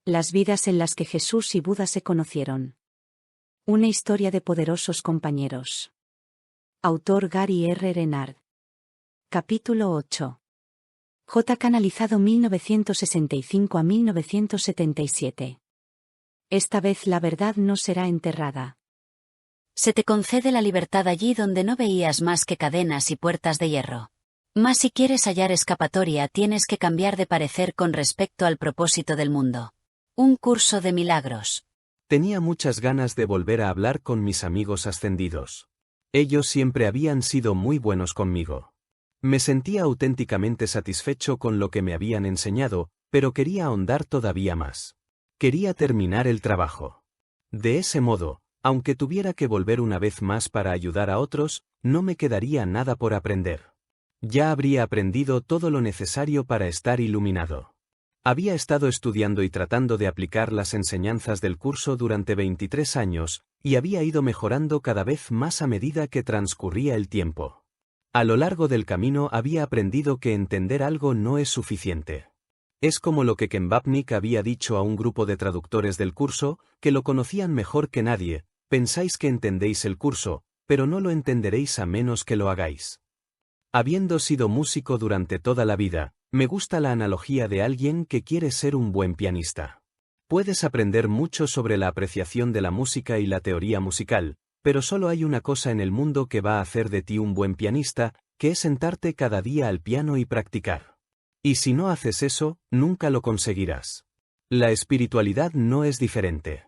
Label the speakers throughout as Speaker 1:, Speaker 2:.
Speaker 1: Las vidas en las que Jesús y Buda se conocieron. Una historia de poderosos compañeros. Autor Gary R. Renard. Capítulo 8. J. Canalizado 1965 a 1977. Esta vez la verdad no será enterrada.
Speaker 2: Se te concede la libertad allí donde no veías más que cadenas y puertas de hierro. Mas si quieres hallar escapatoria tienes que cambiar de parecer con respecto al propósito del mundo. Un curso de milagros.
Speaker 3: Tenía muchas ganas de volver a hablar con mis amigos ascendidos. Ellos siempre habían sido muy buenos conmigo. Me sentía auténticamente satisfecho con lo que me habían enseñado, pero quería ahondar todavía más. Quería terminar el trabajo. De ese modo, aunque tuviera que volver una vez más para ayudar a otros, no me quedaría nada por aprender. Ya habría aprendido todo lo necesario para estar iluminado. Había estado estudiando y tratando de aplicar las enseñanzas del curso durante 23 años, y había ido mejorando cada vez más a medida que transcurría el tiempo. A lo largo del camino había aprendido que entender algo no es suficiente. Es como lo que Ken Wapnick había dicho a un grupo de traductores del curso, que lo conocían mejor que nadie: pensáis que entendéis el curso, pero no lo entenderéis a menos que lo hagáis. Habiendo sido músico durante toda la vida, me gusta la analogía de alguien que quiere ser un buen pianista. Puedes aprender mucho sobre la apreciación de la música y la teoría musical, pero solo hay una cosa en el mundo que va a hacer de ti un buen pianista, que es sentarte cada día al piano y practicar. Y si no haces eso, nunca lo conseguirás. La espiritualidad no es diferente.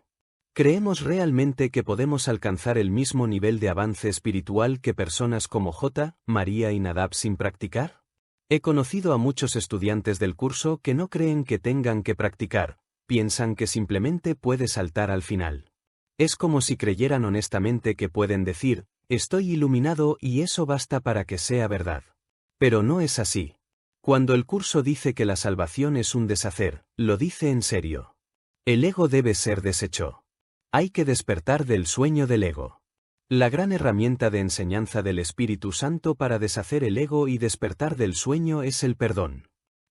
Speaker 3: ¿Creemos realmente que podemos alcanzar el mismo nivel de avance espiritual que personas como J., María y Nadab sin practicar? He conocido a muchos estudiantes del curso que no creen que tengan que practicar, piensan que simplemente puede saltar al final. Es como si creyeran honestamente que pueden decir: estoy iluminado y eso basta para que sea verdad. Pero no es así. Cuando el curso dice que la salvación es un deshacer, lo dice en serio. El ego debe ser deshecho. Hay que despertar del sueño del ego. La gran herramienta de enseñanza del Espíritu Santo para deshacer el ego y despertar del sueño es el perdón.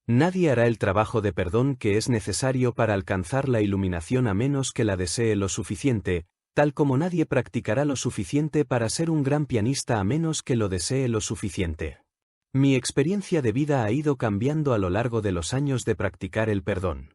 Speaker 3: Nadie hará el trabajo de perdón que es necesario para alcanzar la iluminación a menos que la desee lo suficiente, tal como nadie practicará lo suficiente para ser un gran pianista a menos que lo desee lo suficiente. Mi experiencia de vida ha ido cambiando a lo largo de los años de practicar el perdón.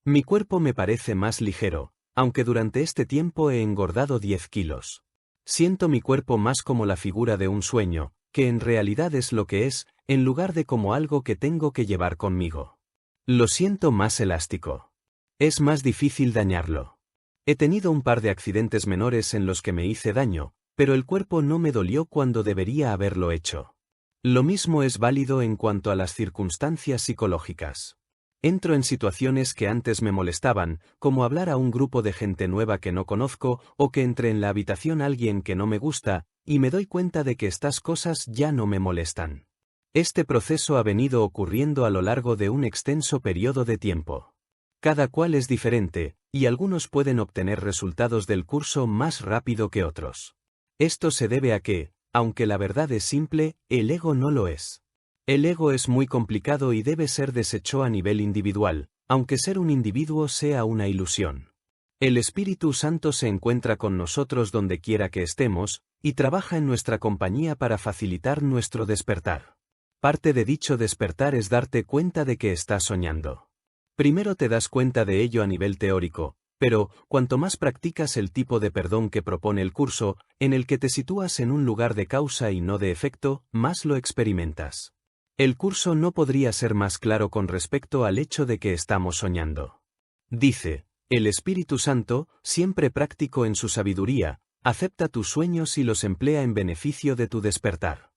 Speaker 3: Mi cuerpo me parece más ligero, aunque durante este tiempo he engordado 10 kilos. Siento mi cuerpo más como la figura de un sueño, que en realidad es lo que es, en lugar de como algo que tengo que llevar conmigo. Lo siento más elástico. Es más difícil dañarlo. He tenido un par de accidentes menores en los que me hice daño, pero el cuerpo no me dolió cuando debería haberlo hecho. Lo mismo es válido en cuanto a las circunstancias psicológicas. Entro en situaciones que antes me molestaban, como hablar a un grupo de gente nueva que no conozco, o que entre en la habitación alguien que no me gusta, y me doy cuenta de que estas cosas ya no me molestan. Este proceso ha venido ocurriendo a lo largo de un extenso periodo de tiempo. Cada cual es diferente, y algunos pueden obtener resultados del curso más rápido que otros. Esto se debe a que, aunque la verdad es simple, el ego no lo es. El ego es muy complicado y debe ser deshecho a nivel individual, aunque ser un individuo sea una ilusión. El Espíritu Santo se encuentra con nosotros donde quiera que estemos, y trabaja en nuestra compañía para facilitar nuestro despertar. Parte de dicho despertar es darte cuenta de que estás soñando. Primero te das cuenta de ello a nivel teórico, pero, cuanto más practicas el tipo de perdón que propone el curso, en el que te sitúas en un lugar de causa y no de efecto, más lo experimentas. El curso no podría ser más claro con respecto al hecho de que estamos soñando. Dice: el Espíritu Santo, siempre práctico en su sabiduría, acepta tus sueños y los emplea en beneficio de tu despertar.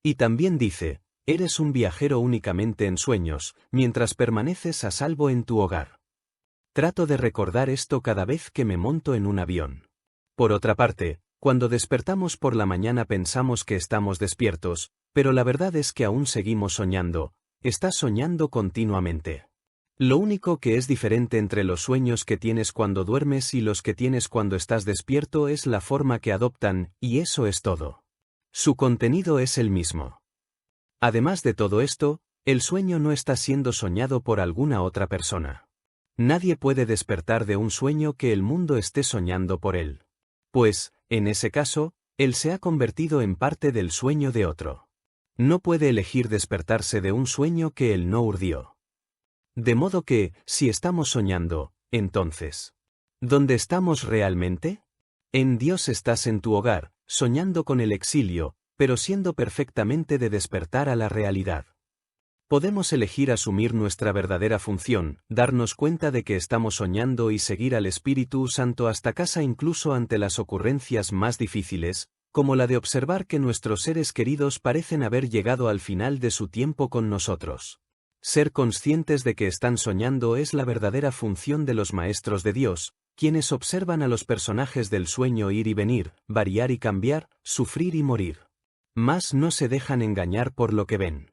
Speaker 3: Y también dice: eres un viajero únicamente en sueños, mientras permaneces a salvo en tu hogar. Trato de recordar esto cada vez que me monto en un avión. Por otra parte, cuando despertamos por la mañana pensamos que estamos despiertos, pero la verdad es que aún seguimos soñando. Estás soñando continuamente. Lo único que es diferente entre los sueños que tienes cuando duermes y los que tienes cuando estás despierto es la forma que adoptan, y eso es todo. Su contenido es el mismo. Además de todo esto, el sueño no está siendo soñado por alguna otra persona. Nadie puede despertar de un sueño que el mundo esté soñando por él. Pues, en ese caso, él se ha convertido en parte del sueño de otro. No puede elegir despertarse de un sueño que él no urdió. De modo que, si estamos soñando, entonces, ¿dónde estamos realmente? En Dios estás en tu hogar, soñando con el exilio, pero siendo perfectamente de despertar a la realidad. Podemos elegir asumir nuestra verdadera función, darnos cuenta de que estamos soñando y seguir al Espíritu Santo hasta casa incluso ante las ocurrencias más difíciles, como la de observar que nuestros seres queridos parecen haber llegado al final de su tiempo con nosotros. Ser conscientes de que están soñando es la verdadera función de los maestros de Dios, quienes observan a los personajes del sueño ir y venir, variar y cambiar, sufrir y morir. Mas no se dejan engañar por lo que ven.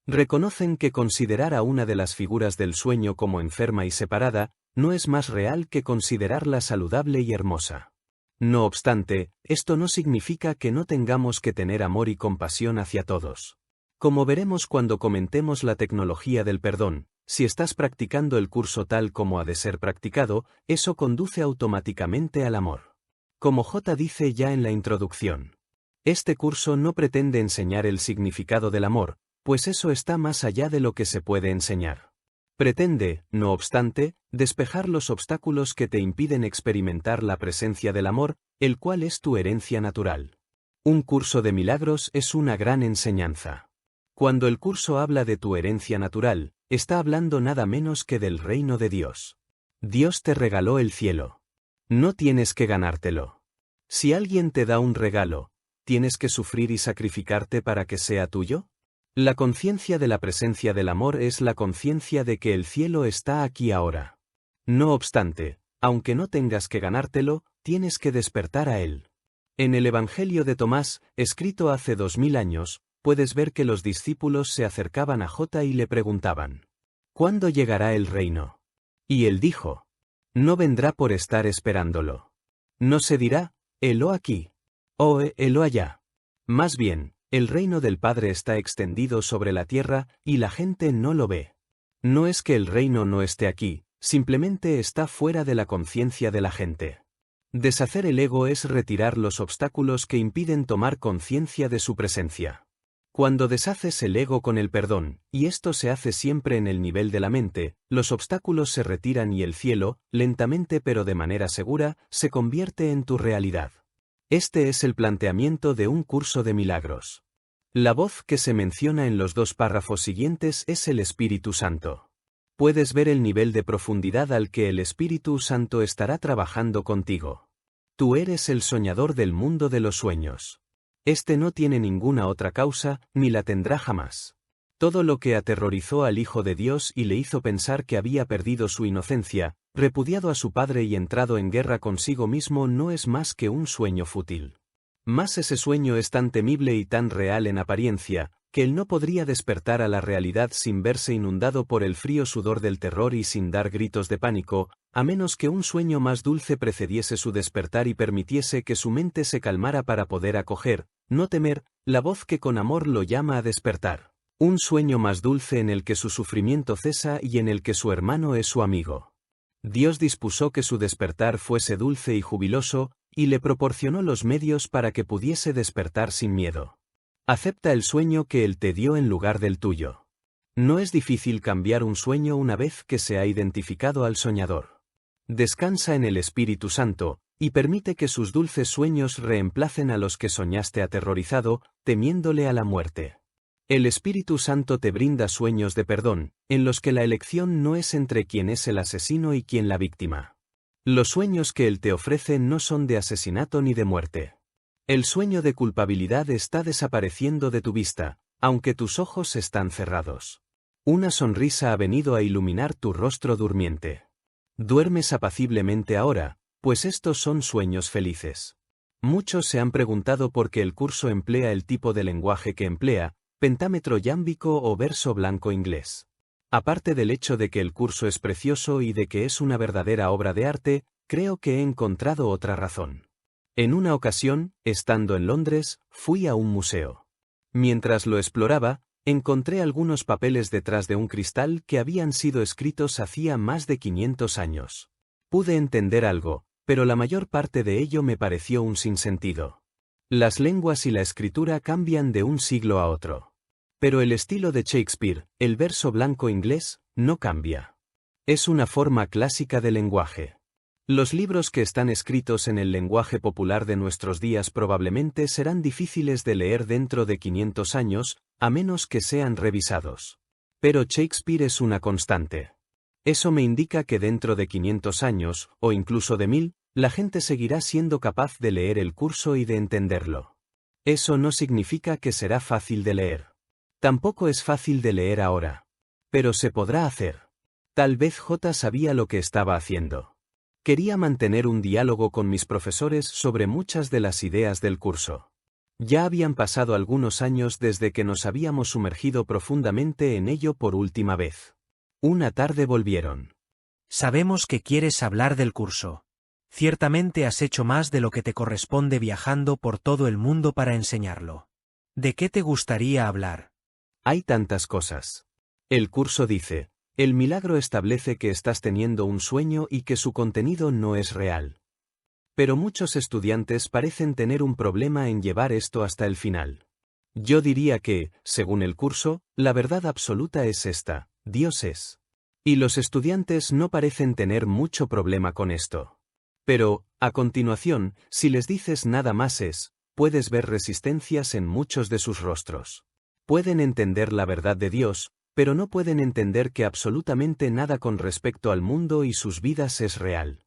Speaker 3: Reconocen que considerar a una de las figuras del sueño como enferma y separada, no es más real que considerarla saludable y hermosa. No obstante, esto no significa que no tengamos que tener amor y compasión hacia todos. Como veremos cuando comentemos la tecnología del perdón, si estás practicando el curso tal como ha de ser practicado, eso conduce automáticamente al amor. Como J dice ya en la introducción. Este curso no pretende enseñar el significado del amor, pues eso está más allá de lo que se puede enseñar. Pretende, no obstante, despejar los obstáculos que te impiden experimentar la presencia del amor, el cual es tu herencia natural. Un curso de milagros es una gran enseñanza. Cuando el curso habla de tu herencia natural, está hablando nada menos que del reino de Dios. Dios te regaló el cielo. No tienes que ganártelo. Si alguien te da un regalo, ¿tienes que sufrir y sacrificarte para que sea tuyo? La conciencia de la presencia del amor es la conciencia de que el cielo está aquí ahora. No obstante, aunque no tengas que ganártelo, tienes que despertar a él. En el Evangelio de Tomás, escrito hace 2000 años, puedes ver que los discípulos se acercaban a J y le preguntaban: ¿cuándo llegará el reino? Y él dijo: no vendrá por estar esperándolo. No se dirá, helo aquí, o helo allá. Más bien, el reino del Padre está extendido sobre la tierra, y la gente no lo ve. No es que el reino no esté aquí, simplemente está fuera de la conciencia de la gente. Deshacer el ego es retirar los obstáculos que impiden tomar conciencia de su presencia. Cuando deshaces el ego con el perdón, y esto se hace siempre en el nivel de la mente, los obstáculos se retiran y el cielo, lentamente pero de manera segura, se convierte en tu realidad. Este es el planteamiento de un curso de milagros. La voz que se menciona en los 2 párrafos siguientes es el Espíritu Santo. Puedes ver el nivel de profundidad al que el Espíritu Santo estará trabajando contigo. Tú eres el soñador del mundo de los sueños. Este no tiene ninguna otra causa, ni la tendrá jamás. Todo lo que aterrorizó al Hijo de Dios y le hizo pensar que había perdido su inocencia, repudiado a su padre y entrado en guerra consigo mismo, no es más que un sueño fútil. Mas ese sueño es tan temible y tan real en apariencia, que él no podría despertar a la realidad sin verse inundado por el frío sudor del terror y sin dar gritos de pánico, a menos que un sueño más dulce precediese su despertar y permitiese que su mente se calmara para poder acoger, no temer, la voz que con amor lo llama a despertar. Un sueño más dulce en el que su sufrimiento cesa y en el que su hermano es su amigo. Dios dispuso que su despertar fuese dulce y jubiloso, y le proporcionó los medios para que pudiese despertar sin miedo. Acepta el sueño que Él te dio en lugar del tuyo. No es difícil cambiar un sueño una vez que se ha identificado al soñador. Descansa en el Espíritu Santo, y permite que sus dulces sueños reemplacen a los que soñaste aterrorizado, temiéndole a la muerte. El Espíritu Santo te brinda sueños de perdón, en los que la elección no es entre quién es el asesino y quién la víctima. Los sueños que Él te ofrece no son de asesinato ni de muerte. El sueño de culpabilidad está desapareciendo de tu vista, aunque tus ojos están cerrados. Una sonrisa ha venido a iluminar tu rostro durmiente. Duermes apaciblemente ahora, pues estos son sueños felices. Muchos se han preguntado por qué el curso emplea el tipo de lenguaje que emplea, pentámetro yámbico o verso blanco inglés. Aparte del hecho de que el curso es precioso y de que es una verdadera obra de arte, creo que he encontrado otra razón. En una ocasión, estando en Londres, fui a un museo. Mientras lo exploraba, Encontré algunos papeles detrás de un cristal que habían sido escritos hacía más de 500 años. Pude entender algo, pero la mayor parte de ello me pareció un sinsentido. Las lenguas y la escritura cambian de un siglo a otro. Pero el estilo de Shakespeare, el verso blanco inglés, no cambia. Es una forma clásica de lenguaje. Los libros que están escritos en el lenguaje popular de nuestros días probablemente serán difíciles de leer dentro de 500 años, a menos que sean revisados. Pero Shakespeare es una constante. Eso me indica que dentro de 500 años, o incluso de 1000, la gente seguirá siendo capaz de leer el curso y de entenderlo. Eso no significa que será fácil de leer. Tampoco es fácil de leer ahora. Pero se podrá hacer. Tal vez J sabía lo que estaba haciendo. Quería mantener un diálogo con mis profesores sobre muchas de las ideas del curso. Ya habían pasado algunos años desde que nos habíamos sumergido profundamente en ello por última vez. Una tarde volvieron.
Speaker 4: Sabemos que quieres hablar del curso. Ciertamente has hecho más de lo que te corresponde viajando por todo el mundo para enseñarlo. ¿De qué te gustaría hablar?
Speaker 3: Hay tantas cosas. El curso dice, el milagro establece que estás teniendo un sueño y que su contenido no es real. Pero muchos estudiantes parecen tener un problema en llevar esto hasta el final. Yo diría que, según el curso, la verdad absoluta es esta, Dios es. Y los estudiantes no parecen tener mucho problema con esto. Pero, a continuación, si les dices nada más es, puedes ver resistencias en muchos de sus rostros. Pueden entender la verdad de Dios, pero no pueden entender que absolutamente nada con respecto al mundo y sus vidas es real.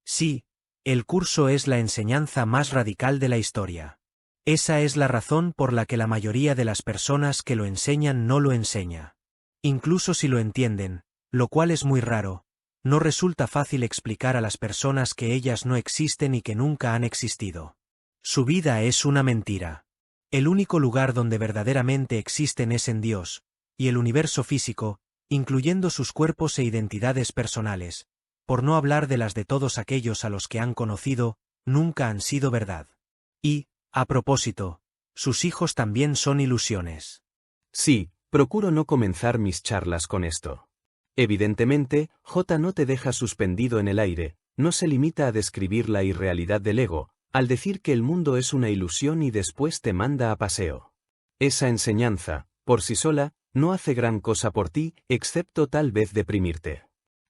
Speaker 4: Sí, el curso es la enseñanza más radical de la historia. Esa es la razón por la que la mayoría de las personas que lo enseñan no lo enseña. Incluso si lo entienden, lo cual es muy raro, no resulta fácil explicar a las personas que ellas no existen y que nunca han existido. Su vida es una mentira. El único lugar donde verdaderamente existen es en Dios, y el universo físico, incluyendo sus cuerpos e identidades personales, por no hablar de las de todos aquellos a los que han conocido, nunca han sido verdad. Y, a propósito, sus hijos también son ilusiones.
Speaker 3: Sí, procuro no comenzar mis charlas con esto. Evidentemente, J no te deja suspendido en el aire, no se limita a describir la irrealidad del ego, al decir que el mundo es una ilusión y después te manda a paseo. Esa enseñanza, por sí sola, no hace gran cosa por ti, excepto tal vez deprimirte.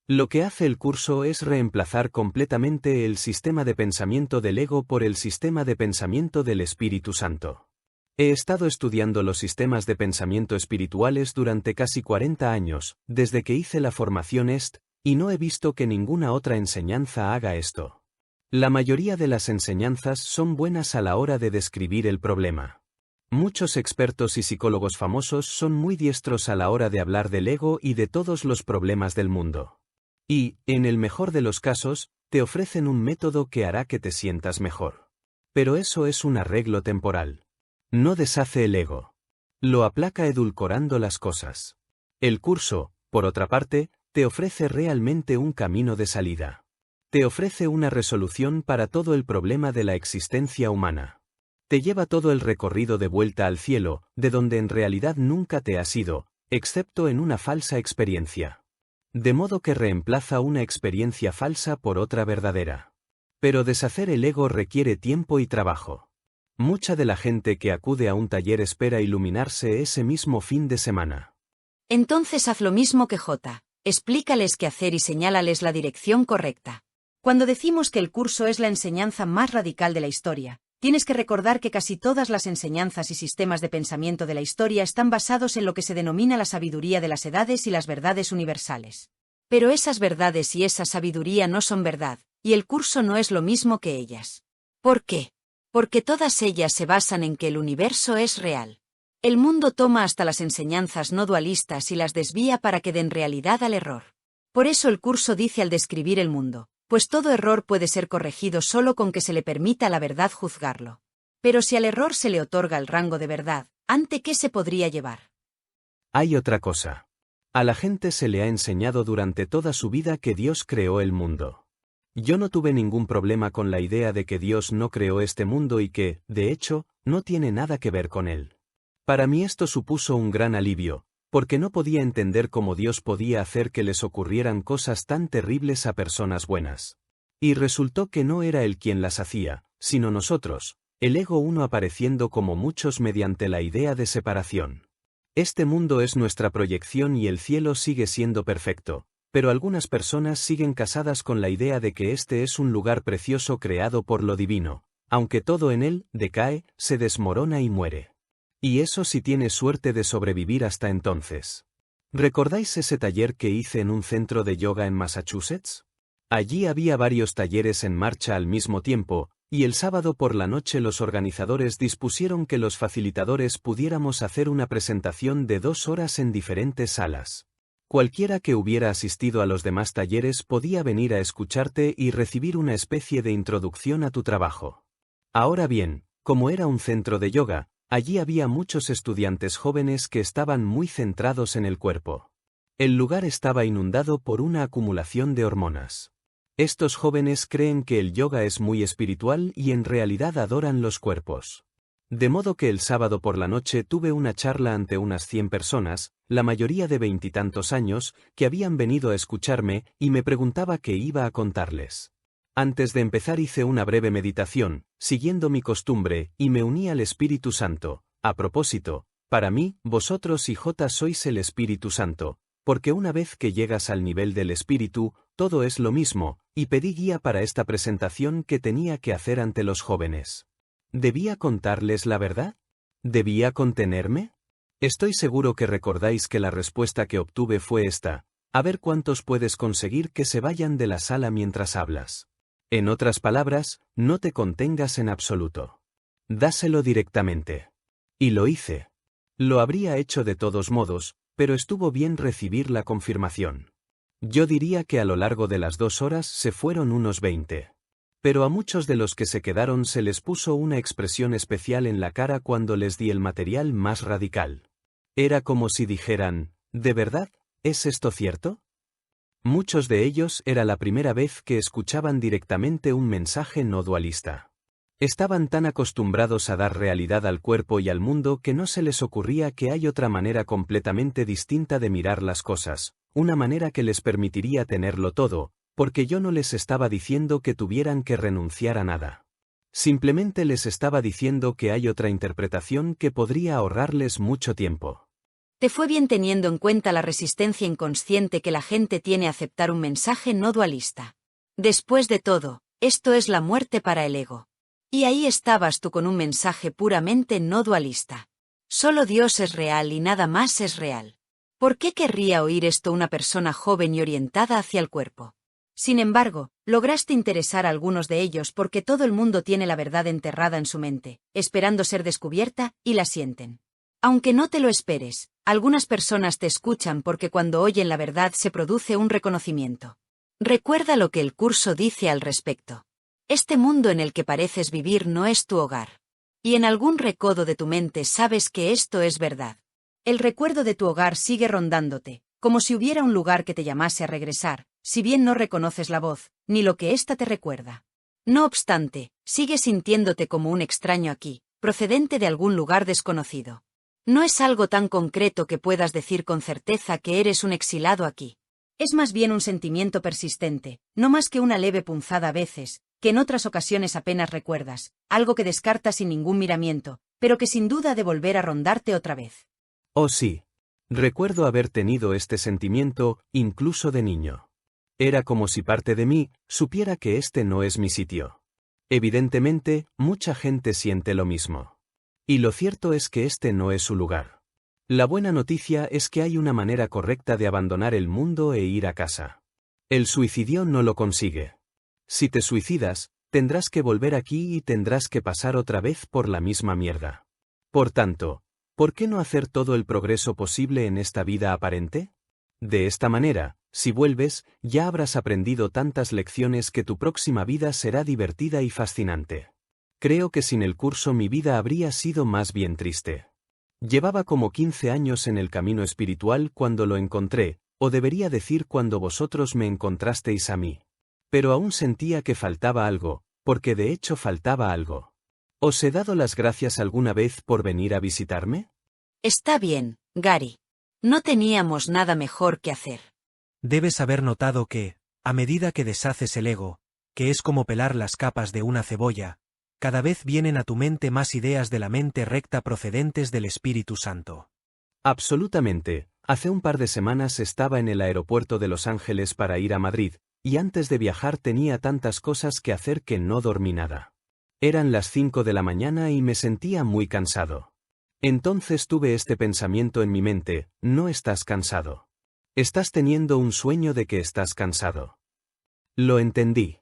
Speaker 3: Lo que hace el curso es reemplazar completamente el sistema de pensamiento del ego por el sistema de pensamiento del Espíritu Santo. He estado estudiando los sistemas de pensamiento espirituales durante casi 40 años, desde que hice la formación EST, y no he visto que ninguna otra enseñanza haga esto. La mayoría de las enseñanzas son buenas a la hora de describir el problema. Muchos expertos y psicólogos famosos son muy diestros a la hora de hablar del ego y de todos los problemas del mundo. Y, en el mejor de los casos, te ofrecen un método que hará que te sientas mejor. Pero eso es un arreglo temporal. No deshace el ego. Lo aplaca edulcorando las cosas. El curso, por otra parte, te ofrece realmente un camino de salida. Te ofrece una resolución para todo el problema de la existencia humana. Te lleva todo el recorrido de vuelta al cielo, de donde en realidad nunca te has ido, excepto en una falsa experiencia. De modo que reemplaza una experiencia falsa por otra verdadera. Pero deshacer el ego requiere tiempo y trabajo. Mucha de la gente que acude a un taller espera iluminarse ese mismo fin de semana.
Speaker 2: Entonces haz lo mismo que J. Explícales qué hacer y señálales la dirección correcta. Cuando decimos que el curso es la enseñanza más radical de la historia, tienes que recordar que casi todas las enseñanzas y sistemas de pensamiento de la historia están basados en lo que se denomina la sabiduría de las edades y las verdades universales. Pero esas verdades y esa sabiduría no son verdad, y el curso no es lo mismo que ellas. ¿Por qué? Porque todas ellas se basan en que el universo es real. El mundo toma hasta las enseñanzas no dualistas y las desvía para que den realidad al error. Por eso el curso dice al describir el mundo, pues todo error puede ser corregido solo con que se le permita a la verdad juzgarlo. Pero si al error se le otorga el rango de verdad, ¿ante qué se podría llevar?
Speaker 3: Hay otra cosa. A la gente se le ha enseñado durante toda su vida que Dios creó el mundo. Yo no tuve ningún problema con la idea de que Dios no creó este mundo y que, de hecho, no tiene nada que ver con él. Para mí esto supuso un gran alivio, porque no podía entender cómo Dios podía hacer que les ocurrieran cosas tan terribles a personas buenas. Y resultó que no era Él quien las hacía, sino nosotros, el ego uno apareciendo como muchos mediante la idea de separación. Este mundo es nuestra proyección y el cielo sigue siendo perfecto, pero algunas personas siguen casadas con la idea de que este es un lugar precioso creado por lo divino, aunque todo en él decae, se desmorona y muere. Y eso si tienes suerte de sobrevivir hasta entonces. ¿Recordáis ese taller que hice en un centro de yoga en Massachusetts? Allí había varios talleres en marcha al mismo tiempo, y el sábado por la noche los organizadores dispusieron que los facilitadores pudiéramos hacer una presentación de 2 horas en diferentes salas. Cualquiera que hubiera asistido a los demás talleres podía venir a escucharte y recibir una especie de introducción a tu trabajo. Ahora bien, como era un centro de yoga, allí había muchos estudiantes jóvenes que estaban muy centrados en el cuerpo. El lugar estaba inundado por una acumulación de hormonas. Estos jóvenes creen que el yoga es muy espiritual y en realidad adoran los cuerpos. De modo que el sábado por la noche tuve una charla ante unas 100 personas, la mayoría de 20 y tantos años, que habían venido a escucharme y me preguntaba qué iba a contarles. Antes de empezar hice una breve meditación, siguiendo mi costumbre, y me uní al Espíritu Santo. A propósito, para mí, vosotros y J sois el Espíritu Santo, porque una vez que llegas al nivel del Espíritu, todo es lo mismo, y pedí guía para esta presentación que tenía que hacer ante los jóvenes. ¿Debía contarles la verdad? ¿Debía contenerme? Estoy seguro que recordáis que la respuesta que obtuve fue esta: a ver cuántos puedes conseguir que se vayan de la sala mientras hablas. En otras palabras, no te contengas en absoluto. Dáselo directamente. Y lo hice. Lo habría hecho de todos modos, pero estuvo bien recibir la confirmación. Yo diría que a lo largo de las 2 horas se fueron unos 20. Pero a muchos de los que se quedaron se les puso una expresión especial en la cara cuando les di el material más radical. Era como si dijeran: ¿de verdad? ¿Es esto cierto? Muchos de ellos era la primera vez que escuchaban directamente un mensaje no dualista. Estaban tan acostumbrados a dar realidad al cuerpo y al mundo que no se les ocurría que hay otra manera completamente distinta de mirar las cosas, una manera que les permitiría tenerlo todo, porque yo no les estaba diciendo que tuvieran que renunciar a nada. Simplemente les estaba diciendo que hay otra interpretación que podría ahorrarles mucho tiempo.
Speaker 2: Te fue bien teniendo en cuenta la resistencia inconsciente que la gente tiene a aceptar un mensaje no dualista. Después de todo, esto es la muerte para el ego. Y ahí estabas tú con un mensaje puramente no dualista. Solo Dios es real y nada más es real. ¿Por qué querría oír esto una persona joven y orientada hacia el cuerpo? Sin embargo, lograste interesar a algunos de ellos porque todo el mundo tiene la verdad enterrada en su mente, esperando ser descubierta, y la sienten. Aunque no te lo esperes, algunas personas te escuchan porque cuando oyen la verdad se produce un reconocimiento. Recuerda lo que el curso dice al respecto. Este mundo en el que pareces vivir no es tu hogar. Y en algún recodo de tu mente sabes que esto es verdad. El recuerdo de tu hogar sigue rondándote, como si hubiera un lugar que te llamase a regresar, si bien no reconoces la voz, ni lo que ésta te recuerda. No obstante, sigues sintiéndote como un extraño aquí, procedente de algún lugar desconocido. No es algo tan concreto que puedas decir con certeza que eres un exilado aquí. Es más bien un sentimiento persistente, no más que una leve punzada a veces, que en otras ocasiones apenas recuerdas, algo que descartas sin ningún miramiento, pero que sin duda ha de volver a rondarte otra vez.
Speaker 3: Oh sí. Recuerdo haber tenido este sentimiento, incluso de niño. Era como si parte de mí supiera que este no es mi sitio. Evidentemente, mucha gente siente lo mismo. Y lo cierto es que este no es su lugar. La buena noticia es que hay una manera correcta de abandonar el mundo e ir a casa. El suicidio no lo consigue. Si te suicidas, tendrás que volver aquí y tendrás que pasar otra vez por la misma mierda. Por tanto, ¿por qué no hacer todo el progreso posible en esta vida aparente? De esta manera, si vuelves, ya habrás aprendido tantas lecciones que tu próxima vida será divertida y fascinante. Creo que sin el curso mi vida habría sido más bien triste. Llevaba como 15 años en el camino espiritual cuando lo encontré, o debería decir cuando vosotros me encontrasteis a mí. Pero aún sentía que faltaba algo, porque de hecho faltaba algo. ¿Os he dado las gracias alguna vez por venir a visitarme?
Speaker 2: Está bien, Gary. No teníamos nada mejor que hacer.
Speaker 4: Debes haber notado que, a medida que deshaces el ego, que es como pelar las capas de una cebolla, cada vez vienen a tu mente más ideas de la mente recta procedentes del Espíritu Santo.
Speaker 3: Absolutamente. Hace un par de semanas estaba en el aeropuerto de Los Ángeles para ir a Madrid, y antes de viajar tenía tantas cosas que hacer que no dormí nada. Eran las 5 de la mañana y me sentía muy cansado. Entonces tuve este pensamiento en mi mente: no estás cansado. Estás teniendo un sueño de que estás cansado. Lo entendí.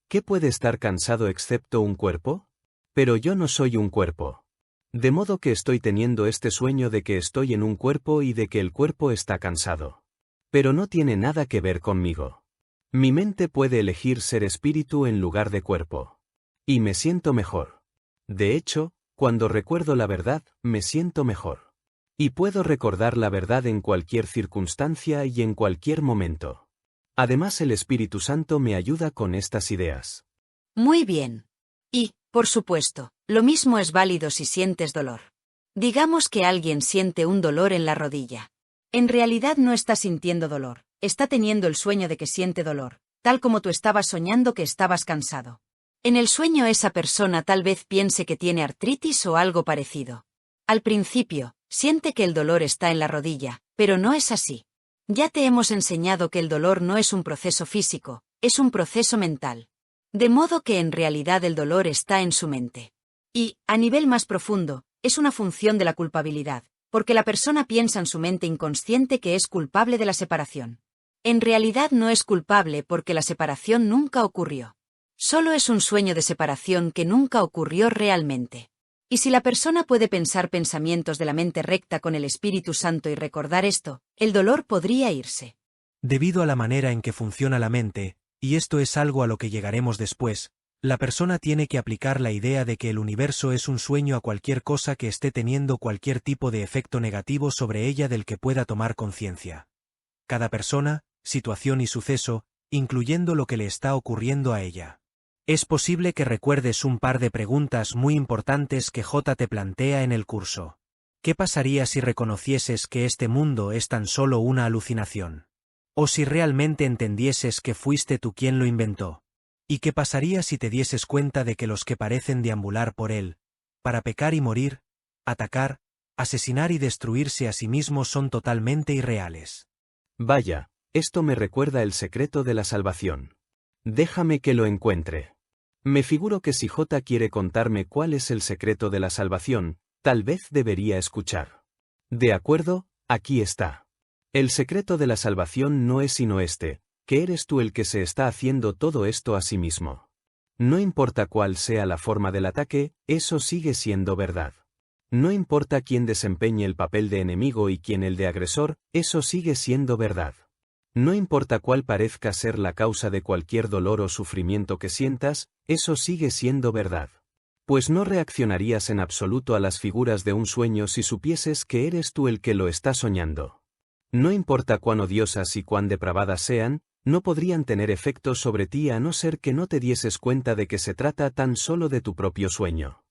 Speaker 3: ¿Qué puede estar cansado excepto un cuerpo? Pero yo no soy un cuerpo. De modo que estoy teniendo este sueño de que estoy en un cuerpo y de que el cuerpo está cansado. Pero no tiene nada que ver conmigo. Mi mente puede elegir ser espíritu en lugar de cuerpo. Y me siento mejor. De hecho, cuando recuerdo la verdad, me siento mejor. Y puedo recordar la verdad en cualquier circunstancia y en cualquier momento. Además, el Espíritu Santo me ayuda con estas ideas.
Speaker 2: Muy bien. Y, por supuesto, lo mismo es válido si sientes dolor. Digamos que alguien siente un dolor en la rodilla. En realidad no está sintiendo dolor, está teniendo el sueño de que siente dolor, tal como tú estabas soñando que estabas cansado. En el sueño esa persona tal vez piense que tiene artritis o algo parecido. Al principio, siente que el dolor está en la rodilla, pero no es así. Ya te hemos enseñado que el dolor no es un proceso físico, es un proceso mental. De modo que en realidad el dolor está en su mente. Y, a nivel más profundo, es una función de la culpabilidad, porque la persona piensa en su mente inconsciente que es culpable de la separación. En realidad no es culpable porque la separación nunca ocurrió. Solo es un sueño de separación que nunca ocurrió realmente. Y si la persona puede pensar pensamientos de la mente recta con el Espíritu Santo y recordar esto, el dolor podría irse.
Speaker 4: Debido a la manera en que funciona la mente, y esto es algo a lo que llegaremos después, la persona tiene que aplicar la idea de que el universo es un sueño a cualquier cosa que esté teniendo cualquier tipo de efecto negativo sobre ella del que pueda tomar conciencia. Cada persona, situación y suceso, incluyendo lo que le está ocurriendo a ella. Es posible que recuerdes un par de preguntas muy importantes que J te plantea en el curso. ¿Qué pasaría si reconocieses que este mundo es tan solo una alucinación? ¿O si realmente entendieses que fuiste tú quien lo inventó? ¿Y qué pasaría si te dieses cuenta de que los que parecen deambular por él, para pecar y morir, atacar, asesinar y destruirse a sí mismos son totalmente irreales?
Speaker 3: Vaya, esto me recuerda el secreto de la salvación. Déjame que lo encuentre. Me figuro que si J quiere contarme cuál es el secreto de la salvación, tal vez debería escuchar. De acuerdo, aquí está. El secreto de la salvación no es sino este, que eres tú el que se está haciendo todo esto a sí mismo. No importa cuál sea la forma del ataque, eso sigue siendo verdad. No importa quién desempeñe el papel de enemigo y quién el de agresor, eso sigue siendo verdad. No importa cuál parezca ser la causa de cualquier dolor o sufrimiento que sientas, eso sigue siendo verdad. Pues no reaccionarías en absoluto a las figuras de un sueño si supieses que eres tú el que lo está soñando. No importa cuán odiosas y cuán depravadas sean, no podrían tener efecto sobre ti a no ser que no te dieses cuenta de que se trata tan solo de tu propio sueño.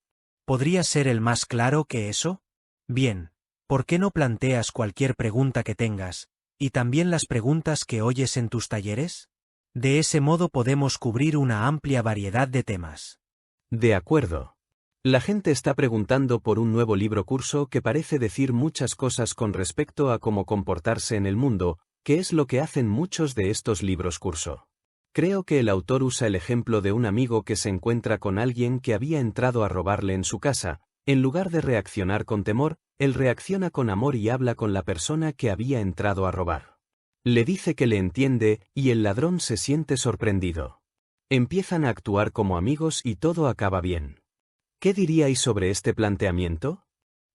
Speaker 4: ¿Podría ser el más claro que eso? Bien, ¿por qué no planteas cualquier pregunta que tengas, y también las preguntas que oyes en tus talleres? De ese modo podemos cubrir una amplia variedad de temas.
Speaker 3: De acuerdo. La gente está preguntando por un nuevo libro curso que parece decir muchas cosas con respecto a cómo comportarse en el mundo, que es lo que hacen muchos de estos libros curso. Creo que el autor usa el ejemplo de un amigo que se encuentra con alguien que había entrado a robarle en su casa. En lugar de reaccionar con temor, él reacciona con amor y habla con la persona que había entrado a robar. Le dice que le entiende, y el ladrón se siente sorprendido. Empiezan a actuar como amigos y todo acaba bien. ¿Qué diríais sobre este planteamiento?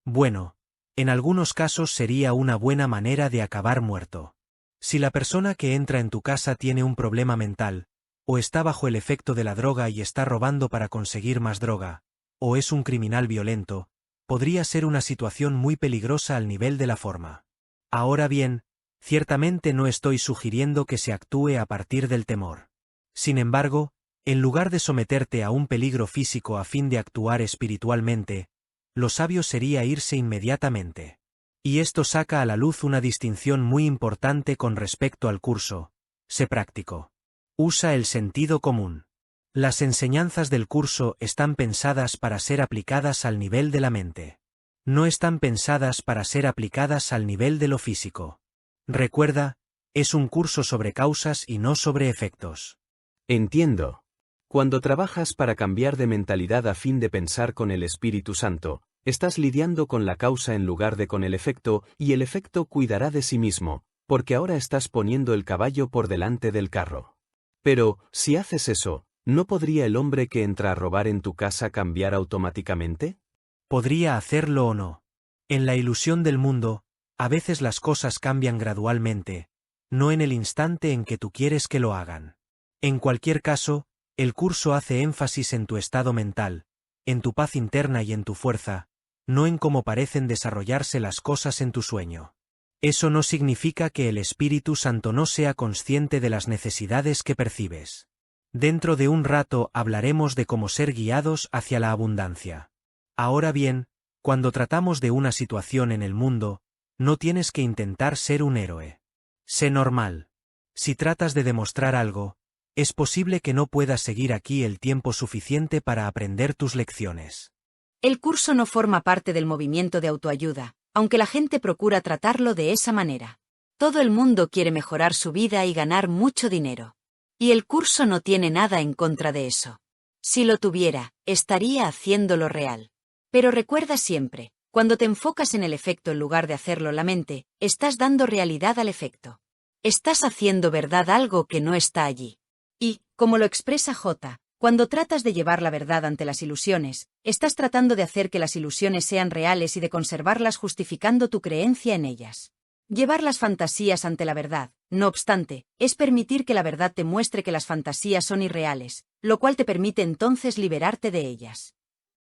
Speaker 4: Bueno, en algunos casos sería una buena manera de acabar muerto. Si la persona que entra en tu casa tiene un problema mental, o está bajo el efecto de la droga y está robando para conseguir más droga, o es un criminal violento, podría ser una situación muy peligrosa al nivel de la forma. Ahora bien, ciertamente no estoy sugiriendo que se actúe a partir del temor. Sin embargo, en lugar de someterte a un peligro físico a fin de actuar espiritualmente, lo sabio sería irse inmediatamente. Y esto saca a la luz una distinción muy importante con respecto al curso. Sé práctico. Usa el sentido común. Las enseñanzas del curso están pensadas para ser aplicadas al nivel de la mente. No están pensadas para ser aplicadas al nivel de lo físico. Recuerda, es un curso sobre causas y no sobre efectos.
Speaker 3: Entiendo. Cuando trabajas para cambiar de mentalidad a fin de pensar con el Espíritu Santo, estás lidiando con la causa en lugar de con el efecto, y el efecto cuidará de sí mismo, porque ahora estás poniendo el caballo por delante del carro. Pero, si haces eso, ¿no podría el hombre que entra a robar en tu casa cambiar automáticamente?
Speaker 4: Podría hacerlo o no. En la ilusión del mundo, a veces las cosas cambian gradualmente, no en el instante en que tú quieres que lo hagan. En cualquier caso, el curso hace énfasis en tu estado mental, en tu paz interna y en tu fuerza, no en cómo parecen desarrollarse las cosas en tu sueño. Eso no significa que el Espíritu Santo no sea consciente de las necesidades que percibes. Dentro de un rato hablaremos de cómo ser guiados hacia la abundancia. Ahora bien, cuando tratamos de una situación en el mundo, no tienes que intentar ser un héroe. Sé normal. Si tratas de demostrar algo, es posible que no puedas seguir aquí el tiempo suficiente para aprender tus lecciones.
Speaker 5: El curso no forma parte del movimiento de autoayuda, aunque la gente procura tratarlo de esa manera. Todo el mundo quiere mejorar su vida y ganar mucho dinero. Y el curso no tiene nada en contra de eso. Si lo tuviera, estaría haciéndolo real. Pero recuerda siempre, cuando te enfocas en el efecto en lugar de hacerlo la mente, estás dando realidad al efecto. Estás haciendo verdad algo que no está allí. Y, como lo expresa J., cuando tratas de llevar la verdad ante las ilusiones, estás tratando de hacer que las ilusiones sean reales y de conservarlas justificando tu creencia en ellas. Llevar las fantasías ante la verdad, no obstante, es permitir que la verdad te muestre que las fantasías son irreales, lo cual te permite entonces liberarte de ellas.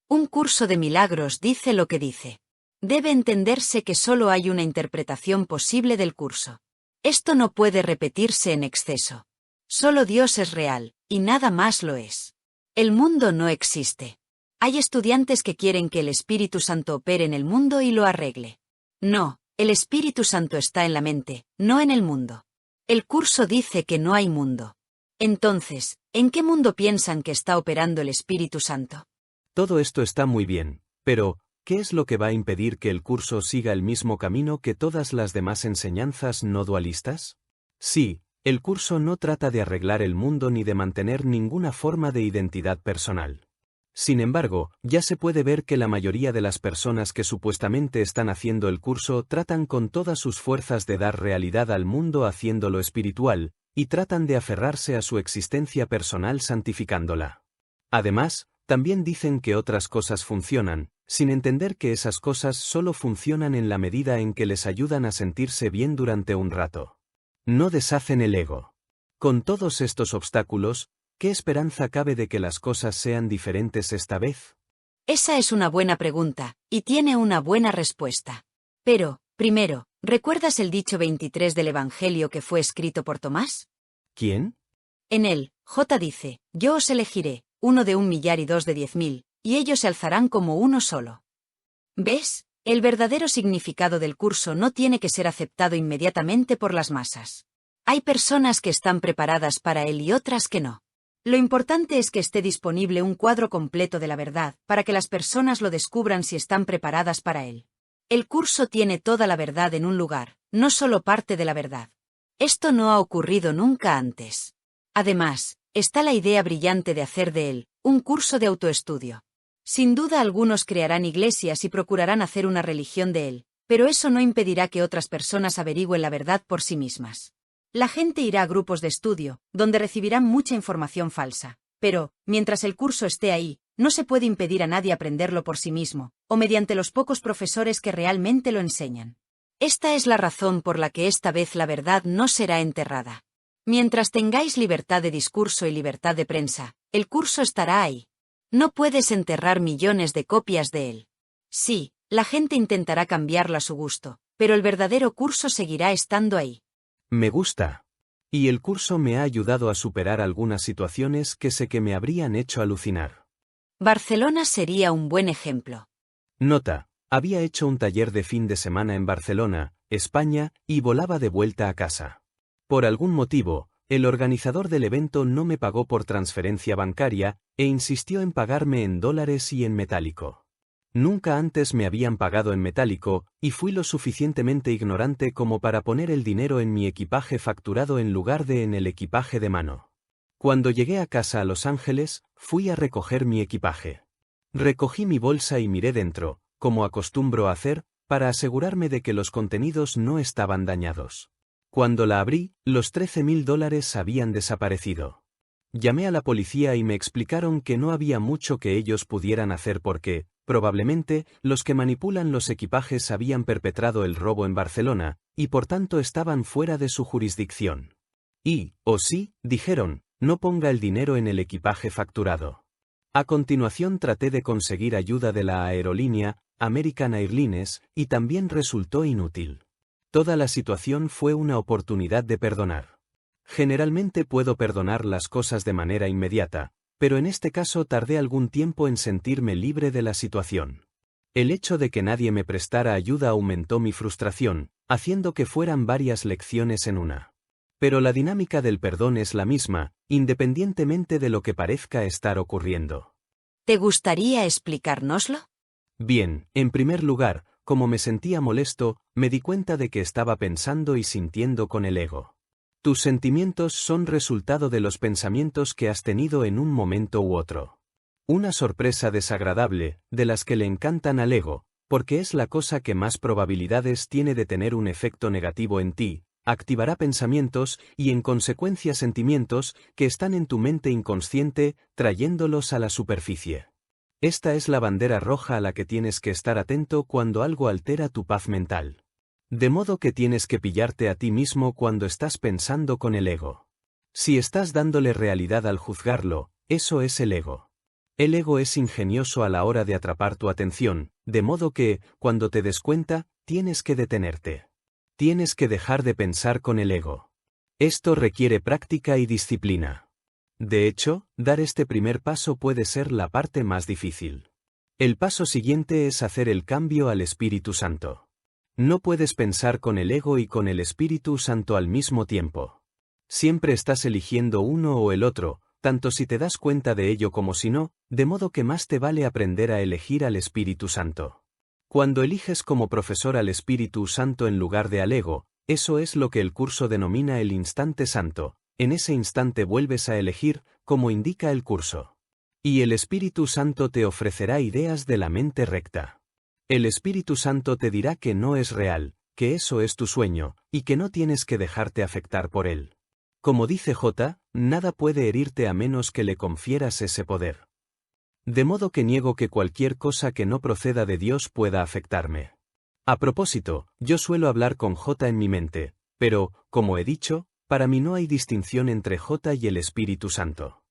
Speaker 5: Un curso de milagros dice lo que dice. Debe entenderse que solo hay una interpretación posible del curso. Esto no puede repetirse en exceso. Solo Dios es real, y nada más lo es. El mundo no existe. Hay estudiantes que quieren que el Espíritu Santo opere en el mundo y lo arregle. No, el Espíritu Santo está en la mente, no en el mundo. El curso dice que no hay mundo. Entonces, ¿en qué mundo piensan que está operando el Espíritu Santo?
Speaker 3: Todo esto está muy bien, pero, ¿qué es lo que va a impedir que el curso siga el mismo camino que todas las demás enseñanzas no dualistas? Sí, el curso no trata de arreglar el mundo ni de mantener ninguna forma de identidad personal. Sin embargo, ya se puede ver que la mayoría de las personas que supuestamente están haciendo el curso tratan con todas sus fuerzas de dar realidad al mundo haciéndolo espiritual, y tratan de aferrarse a su existencia personal santificándola. Además, también dicen que otras cosas funcionan, sin entender que esas cosas solo funcionan en la medida en que les ayudan a sentirse bien durante un rato. No deshacen el ego. Con todos estos obstáculos, ¿qué esperanza cabe de que las cosas sean diferentes esta vez?
Speaker 5: Esa es una buena pregunta, y tiene una buena respuesta. Pero, primero, ¿recuerdas el dicho 23 del Evangelio que fue escrito por Tomás?
Speaker 3: ¿Quién?
Speaker 5: En él, J dice, yo os elegiré, 1 de 1.000.000 y 2 de 10.000, y ellos se alzarán como uno solo. ¿Ves? El verdadero significado del curso no tiene que ser aceptado inmediatamente por las masas. Hay personas que están preparadas para él y otras que no. Lo importante es que esté disponible un cuadro completo de la verdad, para que las personas lo descubran si están preparadas para él. El curso tiene toda la verdad en un lugar, no solo parte de la verdad. Esto no ha ocurrido nunca antes. Además, está la idea brillante de hacer de él un curso de autoestudio. Sin duda algunos crearán iglesias y procurarán hacer una religión de él, pero eso no impedirá que otras personas averigüen la verdad por sí mismas. La gente irá a grupos de estudio, donde recibirán mucha información falsa, pero, mientras el curso esté ahí, no se puede impedir a nadie aprenderlo por sí mismo, o mediante los pocos profesores que realmente lo enseñan. Esta es la razón por la que esta vez la verdad no será enterrada. Mientras tengáis libertad de discurso y libertad de prensa, el curso estará ahí. No puedes enterrar millones de copias de él. Sí, la gente intentará cambiarlo a su gusto, pero el verdadero curso seguirá estando ahí.
Speaker 3: Me gusta. Y el curso me ha ayudado a superar algunas situaciones que sé que me habrían hecho alucinar.
Speaker 5: Barcelona sería un buen ejemplo.
Speaker 3: Nota: Había hecho un taller de fin de semana en Barcelona, España, y volaba de vuelta a casa. Por algún motivo, el organizador del evento no me pagó por transferencia bancaria e insistió en pagarme en dólares y en metálico. Nunca antes me habían pagado en metálico, y fui lo suficientemente ignorante como para poner el dinero en mi equipaje facturado en lugar de en el equipaje de mano. Cuando llegué a casa a Los Ángeles, fui a recoger mi equipaje. Recogí mi bolsa y miré dentro, como acostumbro a hacer, para asegurarme de que los contenidos no estaban dañados. Cuando la abrí, los $13.000 habían desaparecido. Llamé a la policía y me explicaron que no había mucho que ellos pudieran hacer porque, probablemente, los que manipulan los equipajes habían perpetrado el robo en Barcelona, y por tanto estaban fuera de su jurisdicción. Y, sí, dijeron, no ponga el dinero en el equipaje facturado. A continuación traté de conseguir ayuda de la aerolínea, American Airlines, y también resultó inútil. Toda la situación fue una oportunidad de perdonar. Generalmente puedo perdonar las cosas de manera inmediata, pero en este caso tardé algún tiempo en sentirme libre de la situación. El hecho de que nadie me prestara ayuda aumentó mi frustración, haciendo que fueran varias lecciones en una. Pero la dinámica del perdón es la misma, independientemente de lo que parezca estar ocurriendo.
Speaker 5: ¿Te gustaría explicárnoslo?
Speaker 3: Bien, en primer lugar, como me sentía molesto, me di cuenta de que estaba pensando y sintiendo con el ego. Tus sentimientos son resultado de los pensamientos que has tenido en un momento u otro. Una sorpresa desagradable, de las que le encantan al ego, porque es la cosa que más probabilidades tiene de tener un efecto negativo en ti, activará pensamientos y en consecuencia sentimientos que están en tu mente inconsciente, trayéndolos a la superficie. Esta es la bandera roja a la que tienes que estar atento cuando algo altera tu paz mental. De modo que tienes que pillarte a ti mismo cuando estás pensando con el ego. Si estás dándole realidad al juzgarlo, eso es el ego. El ego es ingenioso a la hora de atrapar tu atención, de modo que, cuando te des cuenta, tienes que detenerte. Tienes que dejar de pensar con el ego. Esto requiere práctica y disciplina. De hecho, dar este primer paso puede ser la parte más difícil. El paso siguiente es hacer el cambio al Espíritu Santo. No puedes pensar con el ego y con el Espíritu Santo al mismo tiempo. Siempre estás eligiendo uno o el otro, tanto si te das cuenta de ello como si no, de modo que más te vale aprender a elegir al Espíritu Santo. Cuando eliges como profesor al Espíritu Santo en lugar de al ego, eso es lo que el curso denomina el instante santo. En ese instante vuelves a elegir, como indica el curso. Y el Espíritu Santo te ofrecerá ideas de la mente recta. El Espíritu Santo te dirá que no es real, que eso es tu sueño, y que no tienes que dejarte afectar por él. Como dice J, nada puede herirte a menos que le confieras ese poder. De modo que niego que cualquier cosa que no proceda de Dios pueda afectarme. A propósito, yo suelo hablar con J en mi mente, pero, como he dicho, para mí no hay distinción entre J y el Espíritu Santo.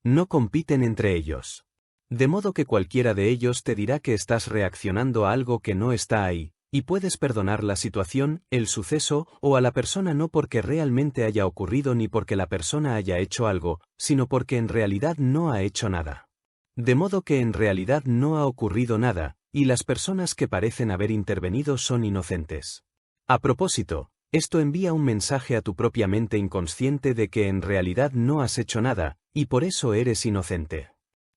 Speaker 3: No compiten entre ellos. De modo que cualquiera de ellos te dirá que estás reaccionando a algo que no está ahí, y puedes perdonar la situación, el suceso, o a la persona no porque realmente haya ocurrido ni porque la persona haya hecho algo, sino porque en realidad no ha hecho nada. De modo que en realidad no ha ocurrido nada, y las personas que parecen haber intervenido son inocentes. A propósito, esto envía un mensaje a tu propia mente inconsciente de que en realidad no has hecho nada, y por eso eres inocente.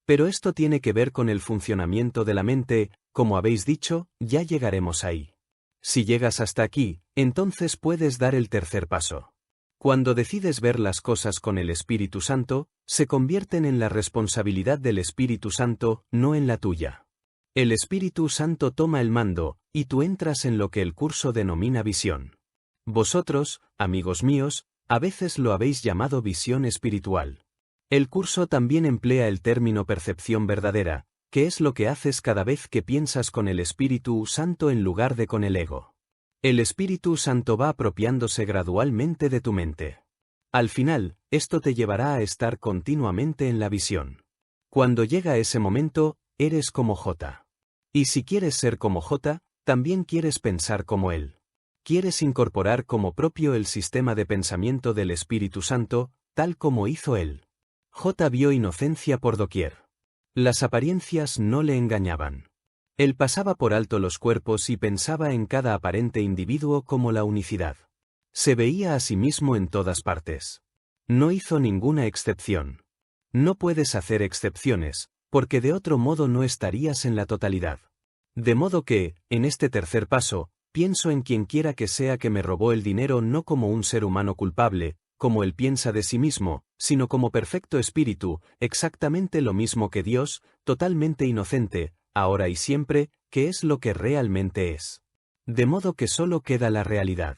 Speaker 3: Pero esto tiene que ver con el funcionamiento de la mente, como habéis dicho, ya llegaremos ahí. Si llegas hasta aquí, entonces puedes dar el tercer paso. Cuando decides ver las cosas con el Espíritu Santo, se convierten en la responsabilidad del Espíritu Santo, no en la tuya. El Espíritu Santo toma el mando, y tú entras en lo que el curso denomina visión. Vosotros, amigos míos, a veces lo habéis llamado visión espiritual. El curso también emplea el término percepción verdadera, que es lo que haces cada vez que piensas con el Espíritu Santo en lugar de con el ego. El Espíritu Santo va apropiándose gradualmente de tu mente. Al final, esto te llevará a estar continuamente en la visión. Cuando llega ese momento, eres como J. Y si quieres ser como J, también quieres pensar como él. Quieres incorporar como propio el sistema de pensamiento del Espíritu Santo, tal como hizo él. J vio inocencia por doquier. Las apariencias no le engañaban. Él pasaba por alto los cuerpos y pensaba en cada aparente individuo como la unicidad. Se veía a sí mismo en todas partes. No hizo ninguna excepción. No puedes hacer excepciones, porque de otro modo no estarías en la totalidad. De modo que, en este tercer paso, pienso en quien quiera que sea que me robó el dinero no como un ser humano culpable, como él piensa de sí mismo, sino como perfecto espíritu, exactamente lo mismo que Dios, totalmente inocente, ahora y siempre, que es lo que realmente es. De modo que solo queda la realidad.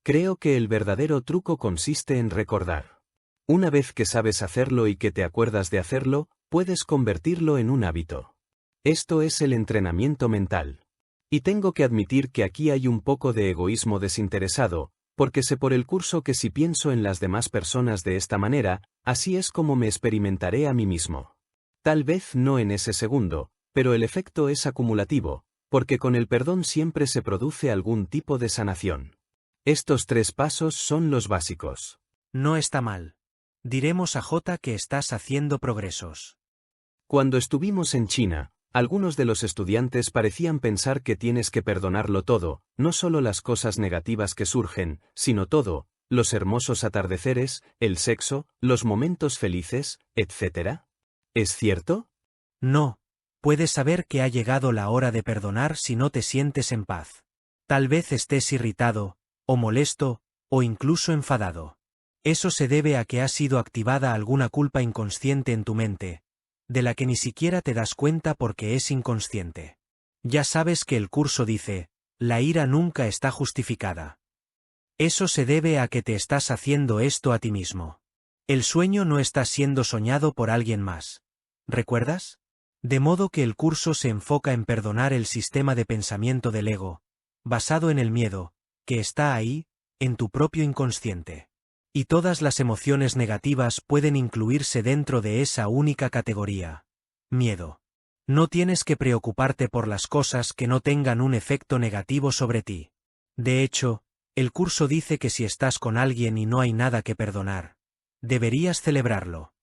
Speaker 3: Creo que el verdadero truco consiste en recordar. Una vez que sabes hacerlo y que te acuerdas de hacerlo, puedes convertirlo en un hábito. Esto es el entrenamiento mental. Y tengo que admitir que aquí hay un poco de egoísmo desinteresado, porque sé por el curso que si pienso en las demás personas de esta manera, así es como me experimentaré a mí mismo. Tal vez no en ese segundo, pero el efecto es acumulativo, porque con el perdón siempre se produce algún tipo de sanación. Estos 3 pasos son los básicos.
Speaker 4: No está mal. Diremos a J que estás haciendo progresos.
Speaker 3: Cuando estuvimos en China, algunos de los estudiantes parecían pensar que tienes que perdonarlo todo, no solo las cosas negativas que surgen, sino todo, los hermosos atardeceres, el sexo, los momentos felices, etc. ¿Es cierto?
Speaker 4: No. Puedes saber que ha llegado la hora de perdonar si no te sientes en paz. Tal vez estés irritado, o molesto, o incluso enfadado. Eso se debe a que ha sido activada alguna culpa inconsciente en tu mente, de la que ni siquiera te das cuenta porque es inconsciente. Ya sabes que el curso dice, la ira nunca está justificada. Eso se debe a que te estás haciendo esto a ti mismo. El sueño no está siendo soñado por alguien más. ¿Recuerdas? De modo que el curso se enfoca en perdonar el sistema de pensamiento del ego, basado en el miedo, que está ahí, en tu propio inconsciente. Y todas las emociones negativas pueden incluirse dentro de esa única categoría. Miedo. No tienes que preocuparte por las cosas que no tengan un efecto negativo sobre ti. De hecho, el curso dice que si estás con alguien y no hay nada que perdonar, deberías celebrarlo.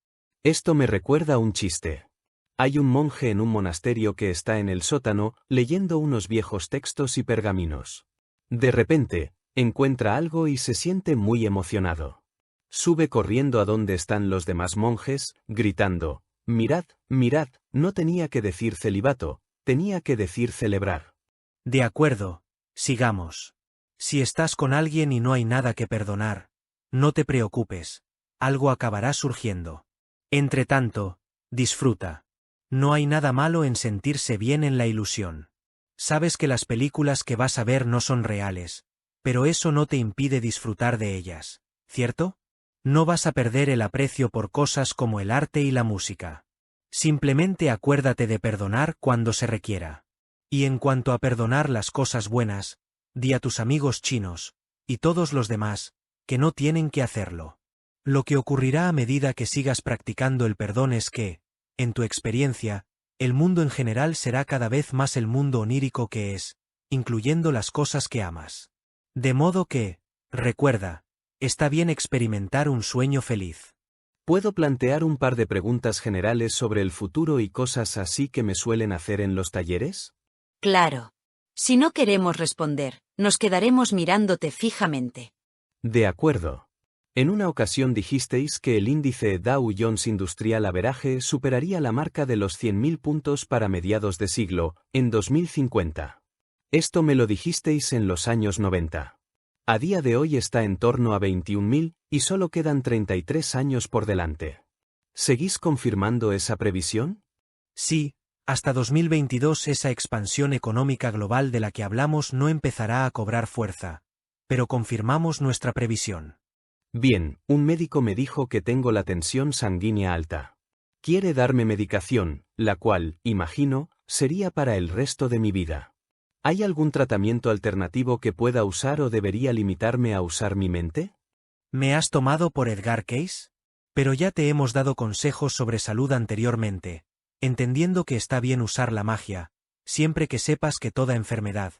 Speaker 3: Esto me recuerda a un chiste. Hay un monje en un monasterio que está en el sótano, leyendo unos viejos textos y pergaminos. De repente, encuentra algo y se siente muy emocionado. Sube corriendo a donde están los demás monjes, gritando, «Mirad, mirad, no tenía que decir celibato, tenía que decir celebrar».
Speaker 4: De acuerdo, sigamos. Si estás con alguien y no hay nada que perdonar, no te preocupes, algo acabará surgiendo. Entre tanto, disfruta. No hay nada malo en sentirse bien en la ilusión. Sabes que las películas que vas a ver no son reales, pero eso no te impide disfrutar de ellas, ¿cierto? No vas a perder el aprecio por cosas como el arte y la música. Simplemente acuérdate de perdonar cuando se requiera. Y en cuanto a perdonar las cosas buenas, di a tus amigos chinos, y todos los demás, que no tienen que hacerlo. Lo que ocurrirá a medida que sigas practicando el perdón es que, en tu experiencia, el mundo en general será cada vez más el mundo onírico que es, incluyendo las cosas que amas. De modo que, recuerda, está bien experimentar un sueño feliz.
Speaker 3: ¿Puedo plantear un par de preguntas generales sobre el futuro y cosas así que me suelen hacer en los talleres?
Speaker 5: Claro. Si no queremos responder, nos quedaremos mirándote fijamente.
Speaker 3: De acuerdo. En una ocasión dijisteis que el índice Dow Jones Industrial Average superaría la marca de los 100.000 puntos para mediados de siglo, en 2050. Esto me lo dijisteis en los años 90. A día de hoy está en torno a 21.000, y solo quedan 33 años por delante. ¿Seguís confirmando esa previsión?
Speaker 4: Sí, hasta 2022 esa expansión económica global de la que hablamos no empezará a cobrar fuerza, pero confirmamos nuestra previsión.
Speaker 3: Bien, un médico me dijo que tengo la tensión sanguínea alta. Quiere darme medicación, la cual, imagino, sería para el resto de mi vida. ¿Hay algún tratamiento alternativo que pueda usar o debería limitarme a usar mi mente?
Speaker 4: ¿Me has tomado por Edgar Cayce? Pero ya te hemos dado consejos sobre salud anteriormente, entendiendo que está bien usar la magia, siempre que sepas que toda enfermedad,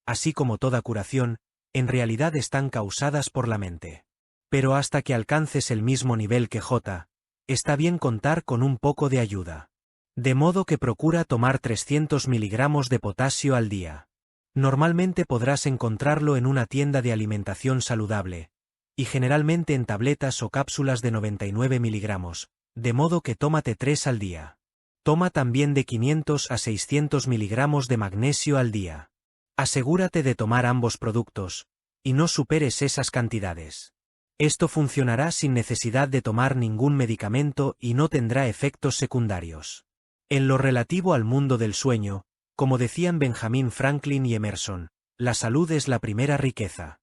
Speaker 4: así como toda curación, en realidad están causadas por la mente. Pero hasta que alcances el mismo nivel que J, está bien contar con un poco de ayuda. De modo que procura tomar 300 miligramos de potasio al día. Normalmente podrás encontrarlo en una tienda de alimentación saludable, y generalmente en tabletas o cápsulas de 99 miligramos, de modo que tómate 3 al día. Toma también de 500 a 600 miligramos de magnesio al día. Asegúrate de tomar ambos productos, y no superes esas cantidades. Esto funcionará sin necesidad de tomar ningún medicamento y no tendrá efectos secundarios. En lo relativo al mundo del sueño, como decían Benjamin Franklin y Emerson, la salud es la primera riqueza.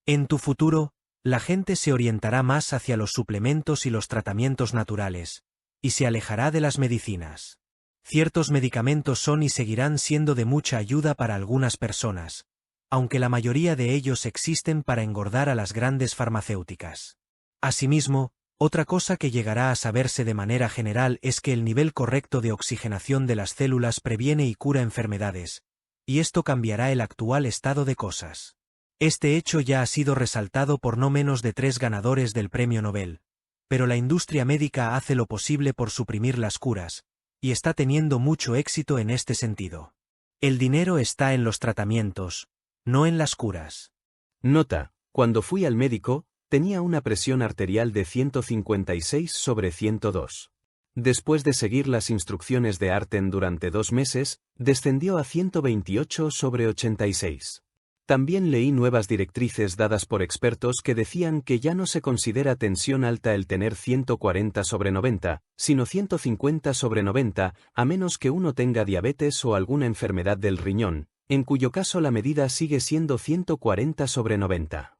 Speaker 4: En tu futuro, la gente se orientará más hacia los suplementos y los tratamientos naturales, y se alejará de las medicinas. Ciertos medicamentos son y seguirán siendo de mucha ayuda para algunas personas, aunque la mayoría de ellos existen para engordar a las grandes farmacéuticas. Asimismo, otra cosa que llegará a saberse de manera general es que el nivel correcto de oxigenación de las células previene y cura enfermedades, y esto cambiará el actual estado de cosas. Este hecho ya ha sido resaltado por no menos de 3 ganadores del Premio Nobel, pero la industria médica hace lo posible por suprimir las curas, y está teniendo mucho éxito en este sentido. El dinero está en los tratamientos, no en las curas.
Speaker 3: Nota: cuando fui al médico, tenía una presión arterial de 156/102. Después de seguir las instrucciones de Arten durante 2 meses, descendió a 128/86. También leí nuevas directrices dadas por expertos que decían que ya no se considera tensión alta el tener 140/90, sino 150/90, a menos que uno tenga diabetes o alguna enfermedad del riñón, en cuyo caso la medida sigue siendo 140/90.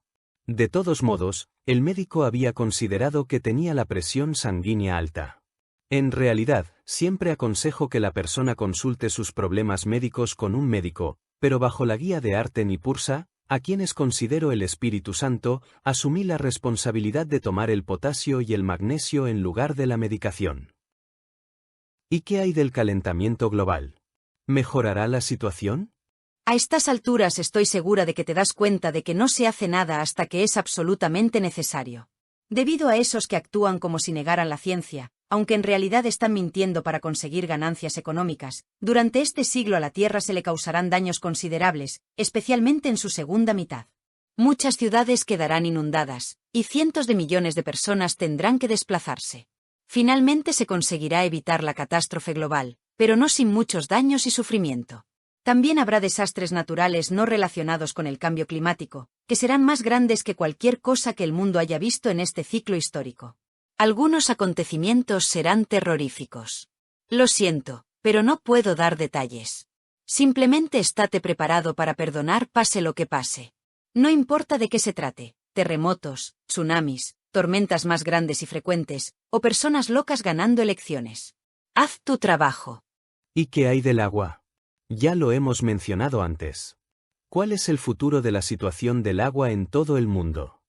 Speaker 3: De todos modos, el médico había considerado que tenía la presión sanguínea alta. En realidad, siempre aconsejo que la persona consulte sus problemas médicos con un médico, pero bajo la guía de Arten y Pursa, a quienes considero el Espíritu Santo, asumí la responsabilidad de tomar el potasio y el magnesio en lugar de la medicación. ¿Y qué hay del calentamiento global? ¿Mejorará la situación?
Speaker 5: A estas alturas estoy segura de que te das cuenta de que no se hace nada hasta que es absolutamente necesario. Debido a esos que actúan como si negaran la ciencia, aunque en realidad están mintiendo para conseguir ganancias económicas, durante este siglo a la Tierra se le causarán daños considerables, especialmente en su segunda mitad. Muchas ciudades quedarán inundadas, y cientos de millones de personas tendrán que desplazarse. Finalmente se conseguirá evitar la catástrofe global, pero no sin muchos daños y sufrimiento. También habrá desastres naturales no relacionados con el cambio climático, que serán más grandes que cualquier cosa que el mundo haya visto en este ciclo histórico. Algunos acontecimientos serán terroríficos. Lo siento, pero no puedo dar detalles. Simplemente estate preparado para perdonar pase lo que pase. No importa de qué se trate, terremotos, tsunamis, tormentas más grandes y frecuentes, o personas locas ganando elecciones. Haz tu trabajo.
Speaker 3: ¿Y qué hay del agua? Ya lo hemos mencionado antes. ¿Cuál es el futuro de la situación del agua en todo el mundo?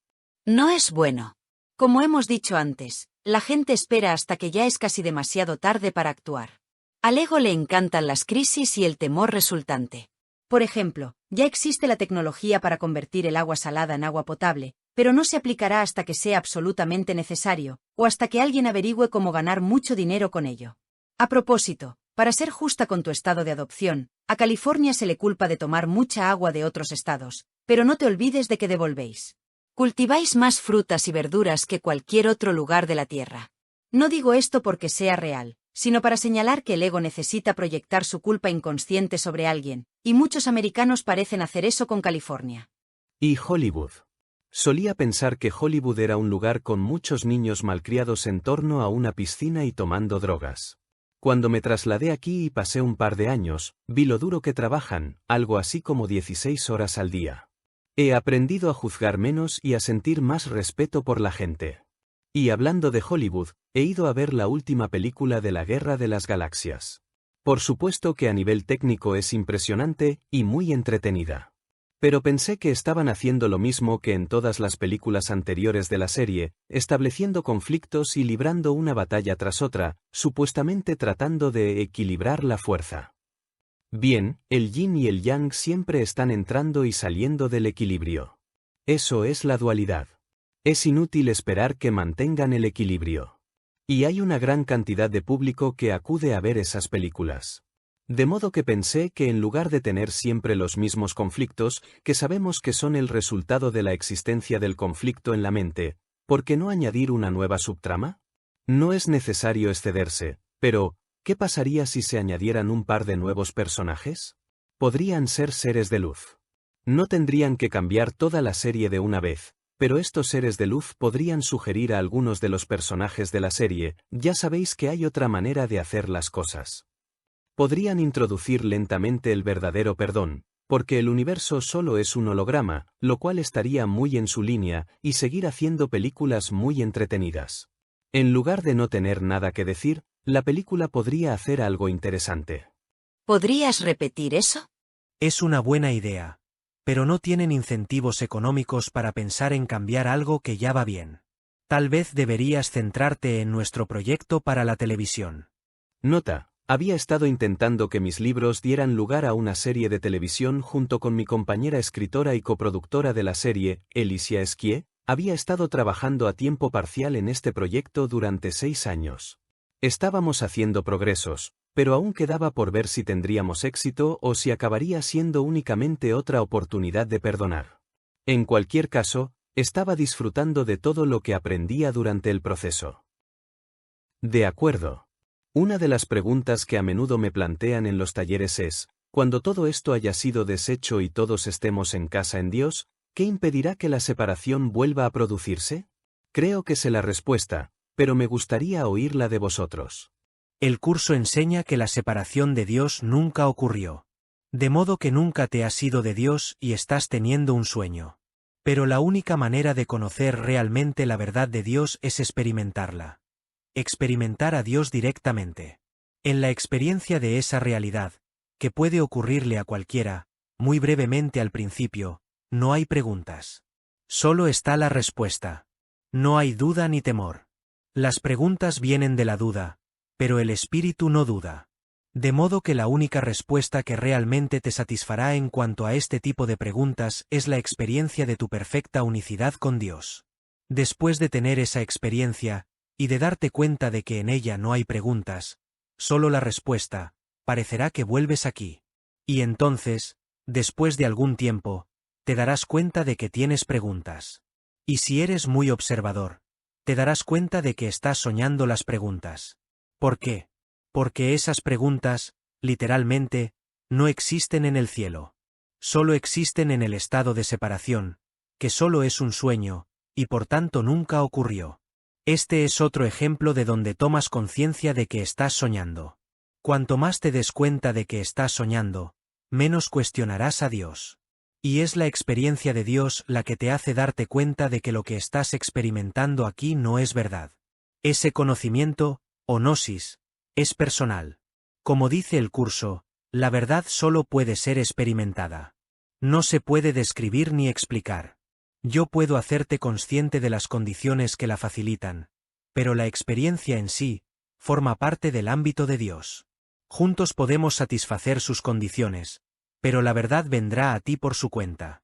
Speaker 5: No es bueno. Como hemos dicho antes, la gente espera hasta que ya es casi demasiado tarde para actuar. Al ego le encantan las crisis y el temor resultante. Por ejemplo, ya existe la tecnología para convertir el agua salada en agua potable, pero no se aplicará hasta que sea absolutamente necesario, o hasta que alguien averigüe cómo ganar mucho dinero con ello. A propósito, para ser justa con tu estado de adopción, a California se le culpa de tomar mucha agua de otros estados, pero no te olvides de que devolvéis. Cultiváis más frutas y verduras que cualquier otro lugar de la Tierra. No digo esto porque sea real, sino para señalar que el ego necesita proyectar su culpa inconsciente sobre alguien, y muchos americanos parecen hacer eso con California.
Speaker 3: ¿Y Hollywood? Solía pensar que Hollywood era un lugar con muchos niños malcriados en torno a una piscina y tomando drogas. Cuando me trasladé aquí y pasé un par de años, vi lo duro que trabajan, algo así como 16 horas al día. He aprendido a juzgar menos y a sentir más respeto por la gente. Y hablando de Hollywood, he ido a ver la última película de la Guerra de las Galaxias. Por supuesto que a nivel técnico es impresionante y muy entretenida. Pero pensé que estaban haciendo lo mismo que en todas las películas anteriores de la serie, estableciendo conflictos y librando una batalla tras otra, supuestamente tratando de equilibrar la fuerza. Bien, el yin y el yang siempre están entrando y saliendo del equilibrio. Eso es la dualidad. Es inútil esperar que mantengan el equilibrio. Y hay una gran cantidad de público que acude a ver esas películas. De modo que pensé que en lugar de tener siempre los mismos conflictos, que sabemos que son el resultado de la existencia del conflicto en la mente, ¿por qué no añadir una nueva subtrama? No es necesario excederse, pero, ¿qué pasaría si se añadieran un par de nuevos personajes? Podrían ser seres de luz. No tendrían que cambiar toda la serie de una vez, pero estos seres de luz podrían sugerir a algunos de los personajes de la serie, ya sabéis que hay otra manera de hacer las cosas. Podrían introducir lentamente el verdadero perdón, porque el universo solo es un holograma, lo cual estaría muy en su línea, y seguir haciendo películas muy entretenidas. En lugar de no tener nada que decir, la película podría hacer algo interesante.
Speaker 5: ¿Podrías repetir eso?
Speaker 4: Es una buena idea, pero no tienen incentivos económicos para pensar en cambiar algo que ya va bien. Tal vez deberías centrarte en nuestro proyecto para la televisión.
Speaker 3: Nota: había estado intentando que mis libros dieran lugar a una serie de televisión junto con mi compañera escritora y coproductora de la serie, Alicia Esquier. Había estado trabajando a tiempo parcial en este proyecto durante 6 años. Estábamos haciendo progresos, pero aún quedaba por ver si tendríamos éxito o si acabaría siendo únicamente otra oportunidad de perdonar. En cualquier caso, estaba disfrutando de todo lo que aprendía durante el proceso. De acuerdo. Una de las preguntas que a menudo me plantean en los talleres es, cuando todo esto haya sido deshecho y todos estemos en casa en Dios, ¿qué impedirá que la separación vuelva a producirse? Creo que sé la respuesta, pero me gustaría oírla de vosotros.
Speaker 4: El curso enseña que la separación de Dios nunca ocurrió. De modo que nunca te has ido de Dios y estás teniendo un sueño. Pero la única manera de conocer realmente la verdad de Dios es experimentarla. Experimentar a Dios directamente. En la experiencia de esa realidad, que puede ocurrirle a cualquiera, muy brevemente al principio, no hay preguntas. Solo está la respuesta. No hay duda ni temor. Las preguntas vienen de la duda, pero el espíritu no duda. De modo que la única respuesta que realmente te satisfará en cuanto a este tipo de preguntas es la experiencia de tu perfecta unicidad con Dios. Después de tener esa experiencia, y de darte cuenta de que en ella no hay preguntas, solo la respuesta, parecerá que vuelves aquí. Y entonces, después de algún tiempo, te darás cuenta de que tienes preguntas. Y si eres muy observador, te darás cuenta de que estás soñando las preguntas. ¿Por qué? Porque esas preguntas, literalmente, no existen en el cielo. Solo existen en el estado de separación, que solo es un sueño, y por tanto nunca ocurrió. Este es otro ejemplo de donde tomas conciencia de que estás soñando. Cuanto más te des cuenta de que estás soñando, menos cuestionarás a Dios. Y es la experiencia de Dios la que te hace darte cuenta de que lo que estás experimentando aquí no es verdad. Ese conocimiento, o gnosis, es personal. Como dice el curso, la verdad solo puede ser experimentada. No se puede describir ni explicar. Yo puedo hacerte consciente de las condiciones que la facilitan, pero la experiencia en sí, forma parte del ámbito de Dios. Juntos podemos satisfacer sus condiciones, pero la verdad vendrá a ti por su cuenta.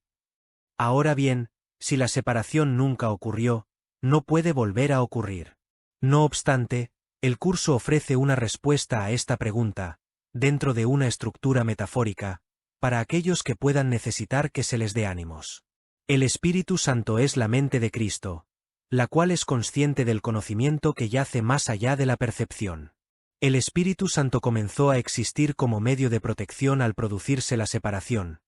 Speaker 4: Ahora bien, si la separación nunca ocurrió, no puede volver a ocurrir. No obstante, el curso ofrece una respuesta a esta pregunta, dentro de una estructura metafórica, para aquellos que puedan necesitar que se les dé ánimos. El Espíritu Santo es la mente de Cristo, la cual es consciente del conocimiento que yace más allá de la percepción. El Espíritu Santo comenzó a existir como medio de protección al producirse la separación,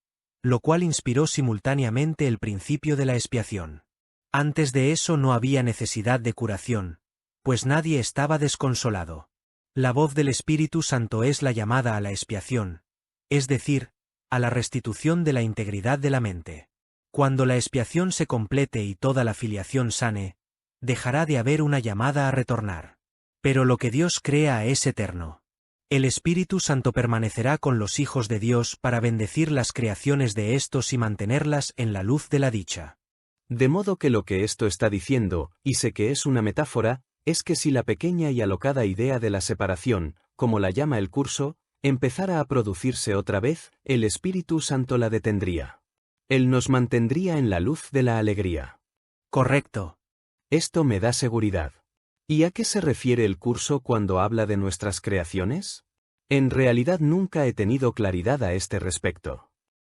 Speaker 4: lo cual inspiró simultáneamente el principio de la expiación. Antes de eso no había necesidad de curación, pues nadie estaba desconsolado. La voz del Espíritu Santo es la llamada a la expiación, es decir, a la restitución de la integridad de la mente. Cuando la expiación se complete y toda la filiación sane, dejará de haber una llamada a retornar. Pero lo que Dios crea es eterno. El Espíritu Santo permanecerá con los hijos de Dios para bendecir las creaciones de éstos y mantenerlas en la luz de la dicha.
Speaker 3: De modo que lo que esto está diciendo, y sé que es una metáfora, es que si la pequeña y alocada idea de la separación, como la llama el curso, empezara a producirse otra vez, el Espíritu Santo la detendría. Él nos mantendría en la luz de la alegría.
Speaker 4: Correcto.
Speaker 3: Esto me da seguridad. ¿Y a qué se refiere el curso cuando habla de nuestras creaciones? En realidad nunca he tenido claridad a este respecto.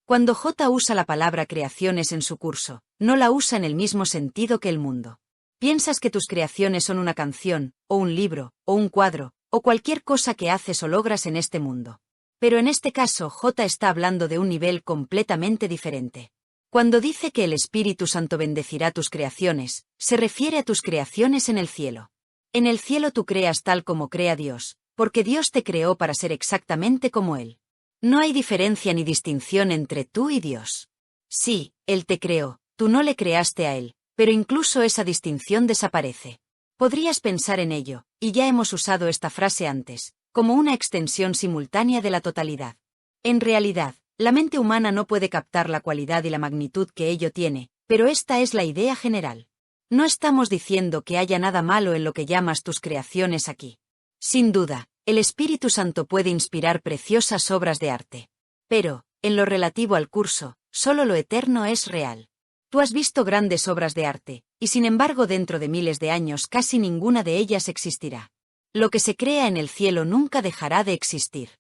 Speaker 5: Cuando J usa la palabra creaciones en su curso, no la usa en el mismo sentido que el mundo. Piensas que tus creaciones son una canción, o un libro, o un cuadro, o cualquier cosa que haces o logras en este mundo. Pero en este caso J está hablando de un nivel completamente diferente. Cuando dice que el Espíritu Santo bendecirá tus creaciones, se refiere a tus creaciones en el cielo. En el cielo tú creas tal como crea Dios, porque Dios te creó para ser exactamente como Él. No hay diferencia ni distinción entre tú y Dios. Sí, Él te creó, tú no le creaste a Él, pero incluso esa distinción desaparece. Podrías pensar en ello, y ya hemos usado esta frase antes, como una extensión simultánea de la totalidad. En realidad, la mente humana no puede captar la cualidad y la magnitud que ello tiene, pero esta es la idea general. No estamos diciendo que haya nada malo en lo que llamas tus creaciones aquí. Sin duda, el Espíritu Santo puede inspirar preciosas obras de arte. Pero, en lo relativo al curso, solo lo eterno es real. Tú has visto grandes obras de arte, y sin embargo dentro de miles de años casi ninguna de ellas existirá. Lo que se crea en el cielo nunca dejará de existir.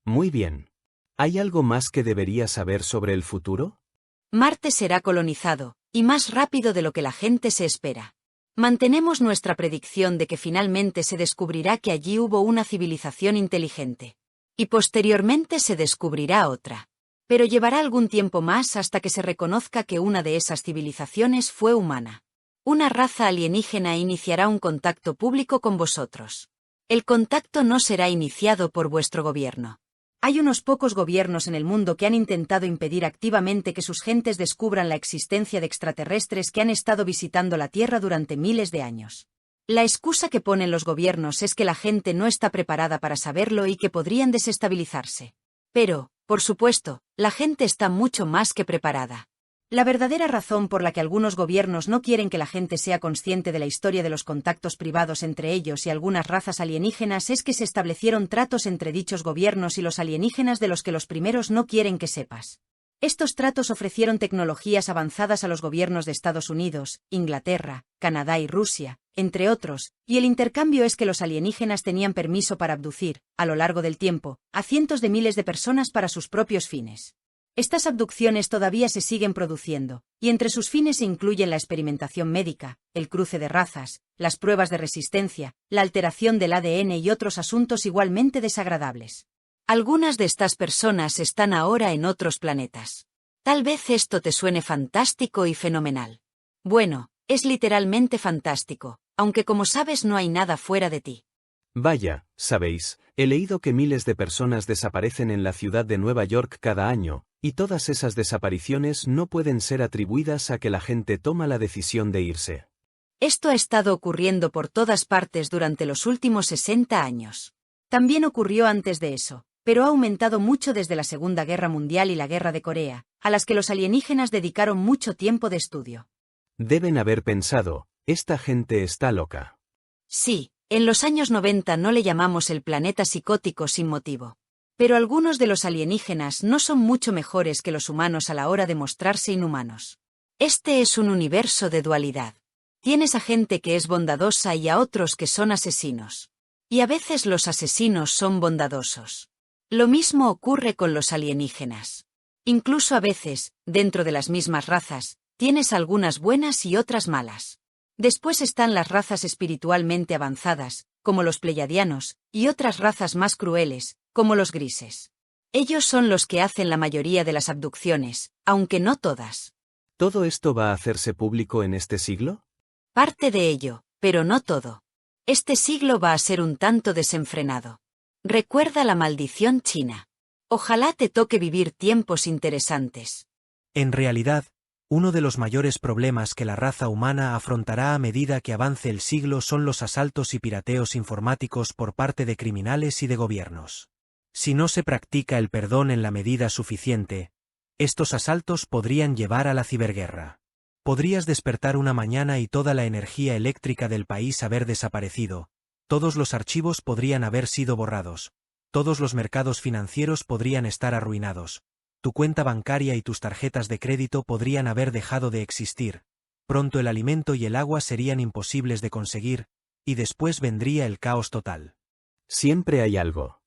Speaker 3: Muy bien. ¿Hay algo más que debería saber sobre el futuro?
Speaker 5: Marte será colonizado, y más rápido de lo que la gente se espera. Mantenemos nuestra predicción de que finalmente se descubrirá que allí hubo una civilización inteligente. Y posteriormente se descubrirá otra. Pero llevará algún tiempo más hasta que se reconozca que una de esas civilizaciones fue humana. Una raza alienígena iniciará un contacto público con vosotros. El contacto no será iniciado por vuestro gobierno. Hay unos pocos gobiernos en el mundo que han intentado impedir activamente que sus gentes descubran la existencia de extraterrestres que han estado visitando la Tierra durante miles de años. La excusa que ponen los gobiernos es que la gente no está preparada para saberlo y que podrían desestabilizarse. Pero, por supuesto, la gente está mucho más que preparada. La verdadera razón por la que algunos gobiernos no quieren que la gente sea consciente de la historia de los contactos privados entre ellos y algunas razas alienígenas es que se establecieron tratos entre dichos gobiernos y los alienígenas de los que los primeros no quieren que sepas. Estos tratos ofrecieron tecnologías avanzadas a los gobiernos de Estados Unidos, Inglaterra, Canadá y Rusia, entre otros, y el intercambio es que los alienígenas tenían permiso para abducir, a lo largo del tiempo, a cientos de miles de personas para sus propios fines. Estas abducciones todavía se siguen produciendo, y entre sus fines se incluyen la experimentación médica, el cruce de razas, las pruebas de resistencia, la alteración del ADN y otros asuntos igualmente desagradables. Algunas de estas personas están ahora en otros planetas. Tal vez esto te suene fantástico y fenomenal. Bueno, es literalmente fantástico, aunque como sabes no hay nada fuera de ti.
Speaker 3: Vaya, sabéis, he leído que miles de personas desaparecen en la ciudad de Nueva York cada año, y todas esas desapariciones no pueden ser atribuidas a que la gente toma la decisión de irse.
Speaker 5: Esto ha estado ocurriendo por todas partes durante los últimos 60 años. También ocurrió antes de eso, pero ha aumentado mucho desde la Segunda Guerra Mundial y la Guerra de Corea, a las que los alienígenas dedicaron mucho tiempo de estudio.
Speaker 3: Deben haber pensado, esta gente está loca.
Speaker 5: Sí, en los años 90 no le llamamos el planeta psicótico sin motivo. Pero algunos de los alienígenas no son mucho mejores que los humanos a la hora de mostrarse inhumanos. Este es un universo de dualidad. Tienes a gente que es bondadosa y a otros que son asesinos. Y a veces los asesinos son bondadosos. Lo mismo ocurre con los alienígenas. Incluso a veces, dentro de las mismas razas, tienes algunas buenas y otras malas. Después están las razas espiritualmente avanzadas, como los pleiadianos, y otras razas más crueles, como los grises. Ellos son los que hacen la mayoría de las abducciones, aunque no todas.
Speaker 3: ¿Todo esto va a hacerse público en este siglo?
Speaker 5: Parte de ello, pero no todo. Este siglo va a ser un tanto desenfrenado. Recuerda la maldición china. Ojalá te toque vivir tiempos interesantes.
Speaker 4: En realidad, uno de los mayores problemas que la raza humana afrontará a medida que avance el siglo son los asaltos y pirateos informáticos por parte de criminales y de gobiernos. Si no se practica el perdón en la medida suficiente, estos asaltos podrían llevar a la ciberguerra. Podrías despertar una mañana y toda la energía eléctrica del país haber desaparecido, todos los archivos podrían haber sido borrados, todos los mercados financieros podrían estar arruinados, tu cuenta bancaria y tus tarjetas de crédito podrían haber dejado de existir, pronto el alimento y el agua serían imposibles de conseguir, y después vendría el caos total.
Speaker 3: Siempre hay algo.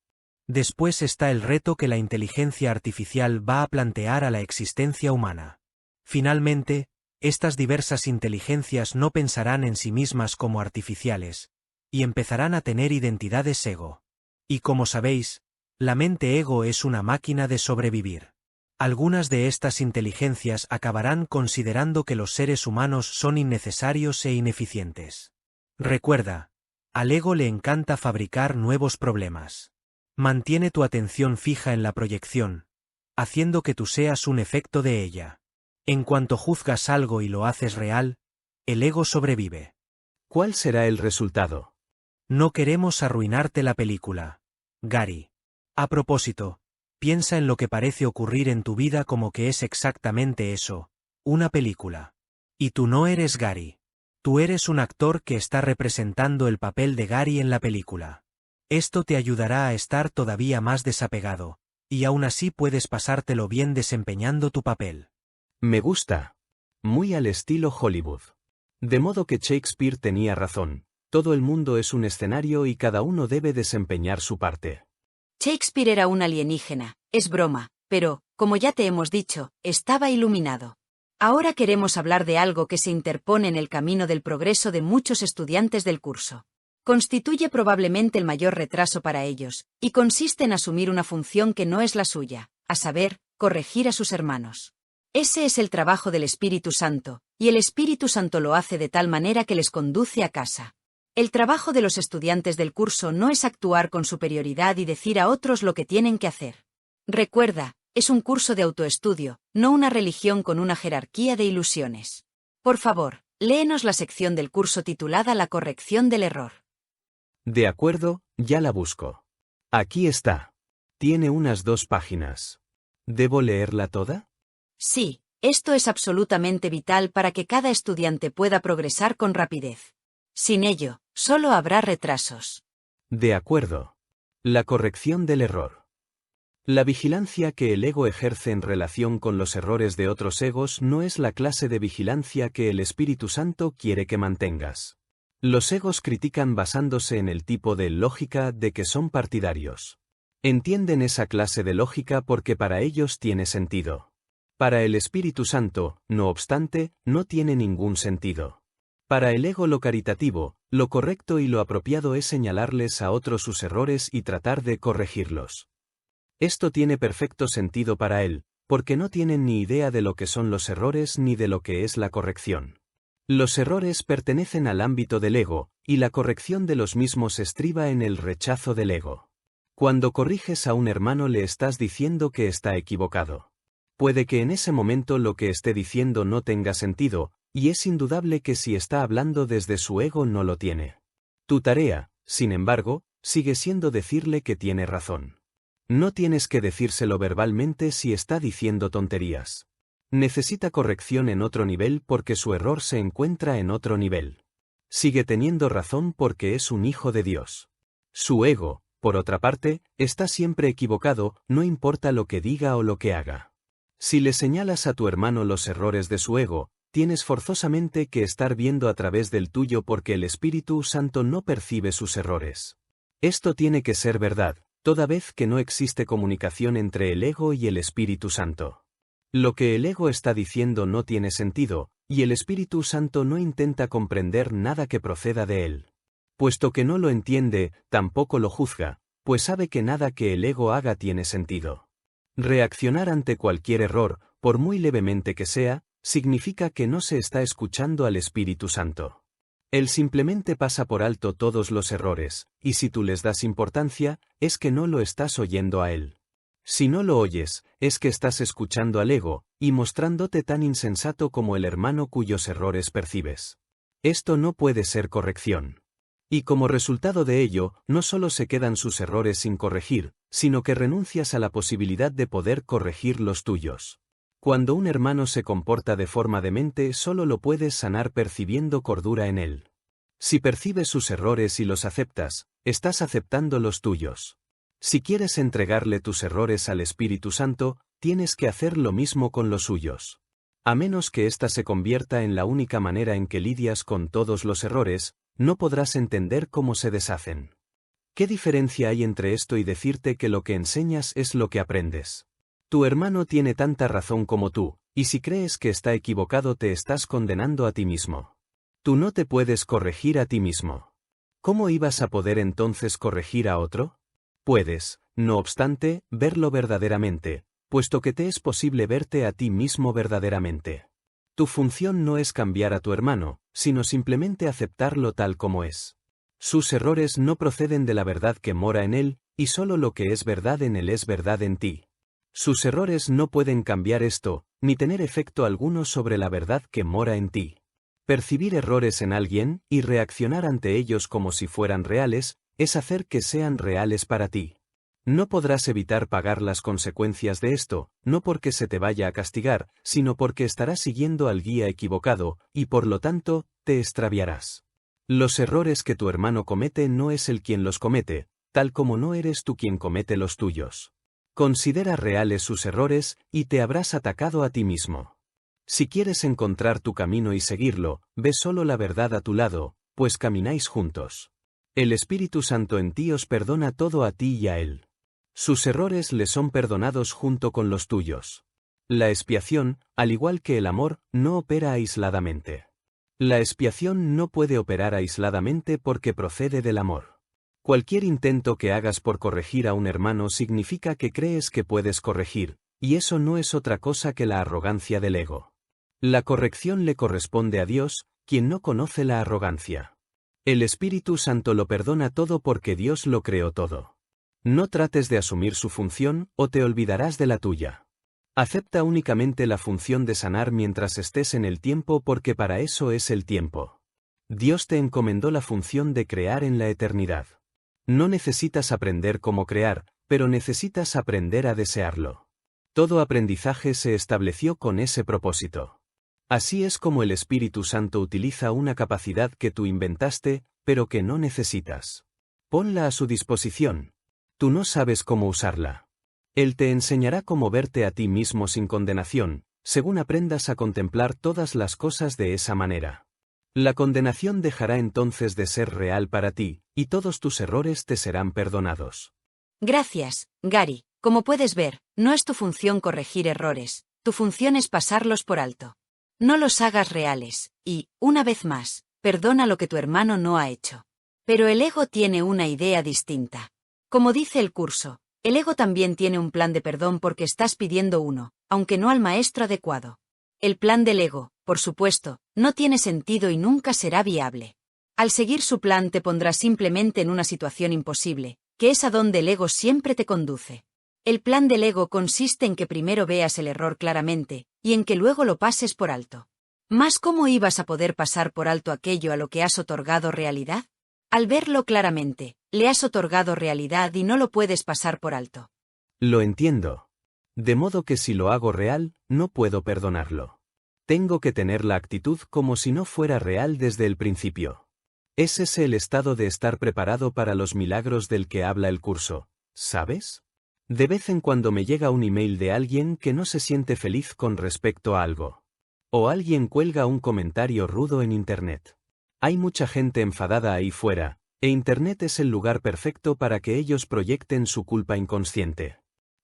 Speaker 4: Después está el reto que la inteligencia artificial va a plantear a la existencia humana. Finalmente, estas diversas inteligencias no pensarán en sí mismas como artificiales, y empezarán a tener identidades ego. Y como sabéis, la mente ego es una máquina de sobrevivir. Algunas de estas inteligencias acabarán considerando que los seres humanos son innecesarios e ineficientes. Recuerda, al ego le encanta fabricar nuevos problemas. Mantiene tu atención fija en la proyección, haciendo que tú seas un efecto de ella. En cuanto juzgas algo y lo haces real, el ego sobrevive.
Speaker 3: ¿Cuál será el resultado?
Speaker 4: No queremos arruinarte la película, Gary. A propósito, piensa en lo que parece ocurrir en tu vida como que es exactamente eso, una película. Y tú no eres Gary. Tú eres un actor que está representando el papel de Gary en la película. Esto te ayudará a estar todavía más desapegado, y aún así puedes pasártelo bien desempeñando tu papel.
Speaker 3: Me gusta. Muy al estilo Hollywood. De modo que Shakespeare tenía razón, todo el mundo es un escenario y cada uno debe desempeñar su parte.
Speaker 5: Shakespeare era un alienígena, es broma, pero, como ya te hemos dicho, estaba iluminado. Ahora queremos hablar de algo que se interpone en el camino del progreso de muchos estudiantes del curso. Constituye probablemente el mayor retraso para ellos, y consiste en asumir una función que no es la suya, a saber, corregir a sus hermanos. Ese es el trabajo del Espíritu Santo, y el Espíritu Santo lo hace de tal manera que les conduce a casa. El trabajo de los estudiantes del curso no es actuar con superioridad y decir a otros lo que tienen que hacer. Recuerda, es un curso de autoestudio, no una religión con una jerarquía de ilusiones. Por favor, léenos la sección del curso titulada La corrección del error.
Speaker 3: De acuerdo, ya la busco. Aquí está. Tiene unas 2 páginas. ¿Debo leerla toda?
Speaker 5: Sí, esto es absolutamente vital para que cada estudiante pueda progresar con rapidez. Sin ello, solo habrá retrasos.
Speaker 3: De acuerdo. La corrección del error. La vigilancia que el ego ejerce en relación con los errores de otros egos no es la clase de vigilancia que el Espíritu Santo quiere que mantengas. Los egos critican basándose en el tipo de lógica de que son partidarios. Entienden esa clase de lógica porque para ellos tiene sentido. Para el Espíritu Santo, no obstante, no tiene ningún sentido. Para el ego lo caritativo, lo correcto y lo apropiado es señalarles a otros sus errores y tratar de corregirlos. Esto tiene perfecto sentido para él, porque no tienen ni idea de lo que son los errores ni de lo que es la corrección. Los errores pertenecen al ámbito del ego, y la corrección de los mismos estriba en el rechazo del ego. Cuando corriges a un hermano le estás diciendo que está equivocado. Puede que en ese momento lo que esté diciendo no tenga sentido, y es indudable que si está hablando desde su ego no lo tiene. Tu tarea, sin embargo, sigue siendo decirle que tiene razón. No tienes que decírselo verbalmente si está diciendo tonterías. Necesita corrección en otro nivel porque su error se encuentra en otro nivel. Sigue teniendo razón porque es un hijo de Dios. Su ego, por otra parte, está siempre equivocado, no importa lo que diga o lo que haga. Si le señalas a tu hermano los errores de su ego, tienes forzosamente que estar viendo a través del tuyo porque el Espíritu Santo no percibe sus errores. Esto tiene que ser verdad, toda vez que no existe comunicación entre el ego y el Espíritu Santo. Lo que el ego está diciendo no tiene sentido, y el Espíritu Santo no intenta comprender nada que proceda de él. Puesto que no lo entiende, tampoco lo juzga, pues sabe que nada que el ego haga tiene sentido. Reaccionar ante cualquier error, por muy levemente que sea, significa que no se está escuchando al Espíritu Santo. Él simplemente pasa por alto todos los errores, y si tú les das importancia, es que no lo estás oyendo a él. Si no lo oyes, es que estás escuchando al ego, y mostrándote tan insensato como el hermano cuyos errores percibes. Esto no puede ser corrección. Y como resultado de ello, no solo se quedan sus errores sin corregir, sino que renuncias a la posibilidad de poder corregir los tuyos. Cuando un hermano se comporta de forma demente, solo lo puedes sanar percibiendo cordura en él. Si percibes sus errores y los aceptas, estás aceptando los tuyos. Si quieres entregarle tus errores al Espíritu Santo, tienes que hacer lo mismo con los suyos. A menos que ésta se convierta en la única manera en que lidias con todos los errores, no podrás entender cómo se deshacen. ¿Qué diferencia hay entre esto y decirte que lo que enseñas es lo que aprendes? Tu hermano tiene tanta razón como tú, y si crees que está equivocado te estás condenando a ti mismo. Tú no te puedes corregir a ti mismo. ¿Cómo ibas a poder entonces corregir a otro? Puedes, no obstante, verlo verdaderamente, puesto que te es posible verte a ti mismo verdaderamente. Tu función no es cambiar a tu hermano, sino simplemente aceptarlo tal como es. Sus errores no proceden de la verdad que mora en él, y solo lo que es verdad en él es verdad en ti. Sus errores no pueden cambiar esto, ni tener efecto alguno sobre la verdad que mora en ti. Percibir errores en alguien, y reaccionar ante ellos como si fueran reales, es hacer que sean reales para ti. No podrás evitar pagar las consecuencias de esto, no porque se te vaya a castigar, sino porque estarás siguiendo al guía equivocado, y por lo tanto, te extraviarás. Los errores que tu hermano comete no es él quien los comete, tal como no eres tú quien comete los tuyos. Considera reales sus errores, y te habrás atacado a ti mismo. Si quieres encontrar tu camino y seguirlo, ve solo la verdad a tu lado, pues camináis juntos. El Espíritu Santo en ti os perdona todo a ti y a él. Sus errores le son perdonados junto con los tuyos. La expiación, al igual que el amor, no opera aisladamente. La expiación no puede operar aisladamente porque procede del amor. Cualquier intento que hagas por corregir a un hermano significa que crees que puedes corregir, y eso no es otra cosa que la arrogancia del ego. La corrección le corresponde a Dios, quien no conoce la arrogancia. El Espíritu Santo lo perdona todo porque Dios lo creó todo. No trates de asumir su función, o te olvidarás de la tuya. Acepta únicamente la función de sanar mientras estés en el tiempo porque para eso es el tiempo. Dios te encomendó la función de crear en la eternidad. No necesitas aprender cómo crear, pero necesitas aprender a desearlo. Todo aprendizaje se estableció con ese propósito. Así es como el Espíritu Santo utiliza una capacidad que tú inventaste, pero que no necesitas. Ponla a su disposición. Tú no sabes cómo usarla. Él te enseñará cómo verte a ti mismo sin condenación, según aprendas a contemplar todas las cosas de esa manera. La condenación dejará entonces de ser real para ti, y todos tus errores te serán perdonados.
Speaker 5: Gracias, Gary. Como puedes ver, no es tu función corregir errores, tu función es pasarlos por alto. No los hagas reales, y, una vez más, perdona lo que tu hermano no ha hecho. Pero el ego tiene una idea distinta. Como dice el curso, el ego también tiene un plan de perdón porque estás pidiendo uno, aunque no al maestro adecuado. El plan del ego, por supuesto, no tiene sentido y nunca será viable. Al seguir su plan te pondrá simplemente en una situación imposible, que es a donde el ego siempre te conduce. El plan del ego consiste en que primero veas el error claramente, y en que luego lo pases por alto. ¿Mas cómo ibas a poder pasar por alto aquello a lo que has otorgado realidad? Al verlo claramente, le has otorgado realidad y no lo puedes pasar por alto.
Speaker 3: Lo entiendo. De modo que si lo hago real, no puedo perdonarlo. Tengo que tener la actitud como si no fuera real desde el principio. Es ese el estado de estar preparado para los milagros del que habla el curso, ¿sabes? De vez en cuando me llega un email de alguien que no se siente feliz con respecto a algo. O alguien cuelga un comentario rudo en Internet. Hay mucha gente enfadada ahí fuera, e Internet es el lugar perfecto para que ellos proyecten su culpa inconsciente.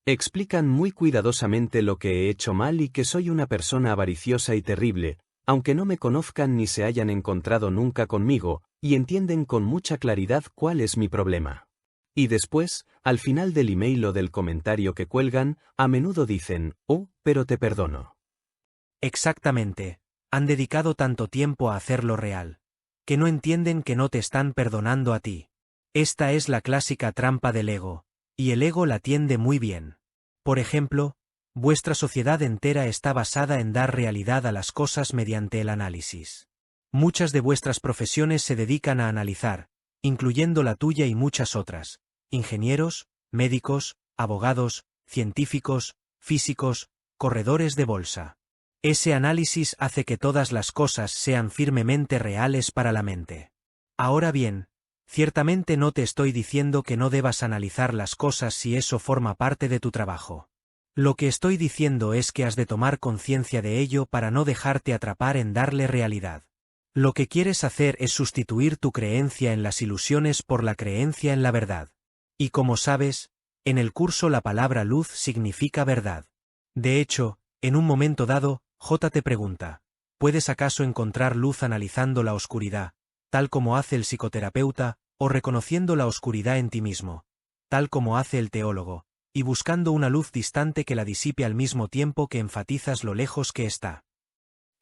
Speaker 3: Explican muy cuidadosamente lo que he hecho mal y que soy una persona avariciosa y terrible, aunque no me conozcan ni se hayan encontrado nunca conmigo, y entienden con mucha claridad cuál es mi problema. Y después, al final del email o del comentario que cuelgan, a menudo dicen, «Oh, pero te perdono».
Speaker 4: Exactamente. Han dedicado tanto tiempo a hacerlo real, que no entienden que no te están perdonando a ti. Esta es la clásica trampa del ego, y el ego la tiende muy bien. Por ejemplo, vuestra sociedad entera está basada en dar realidad a las cosas mediante el análisis. Muchas de vuestras profesiones se dedican a analizar, incluyendo la tuya y muchas otras, ingenieros, médicos, abogados, científicos, físicos, corredores de bolsa. Ese análisis hace que todas las cosas sean firmemente reales para la mente. Ahora bien, ciertamente no te estoy diciendo que no debas analizar las cosas si eso forma parte de tu trabajo. Lo que estoy diciendo es que has de tomar conciencia de ello para no dejarte atrapar en darle realidad. Lo que quieres hacer es sustituir tu creencia en las ilusiones por la creencia en la verdad. Y como sabes, en el curso la palabra luz significa verdad. De hecho, en un momento dado, J te pregunta, ¿puedes acaso encontrar luz analizando la oscuridad, tal como hace el psicoterapeuta, o reconociendo la oscuridad en ti mismo, tal como hace el teólogo, y buscando una luz distante que la disipe al mismo tiempo que enfatizas lo lejos que está?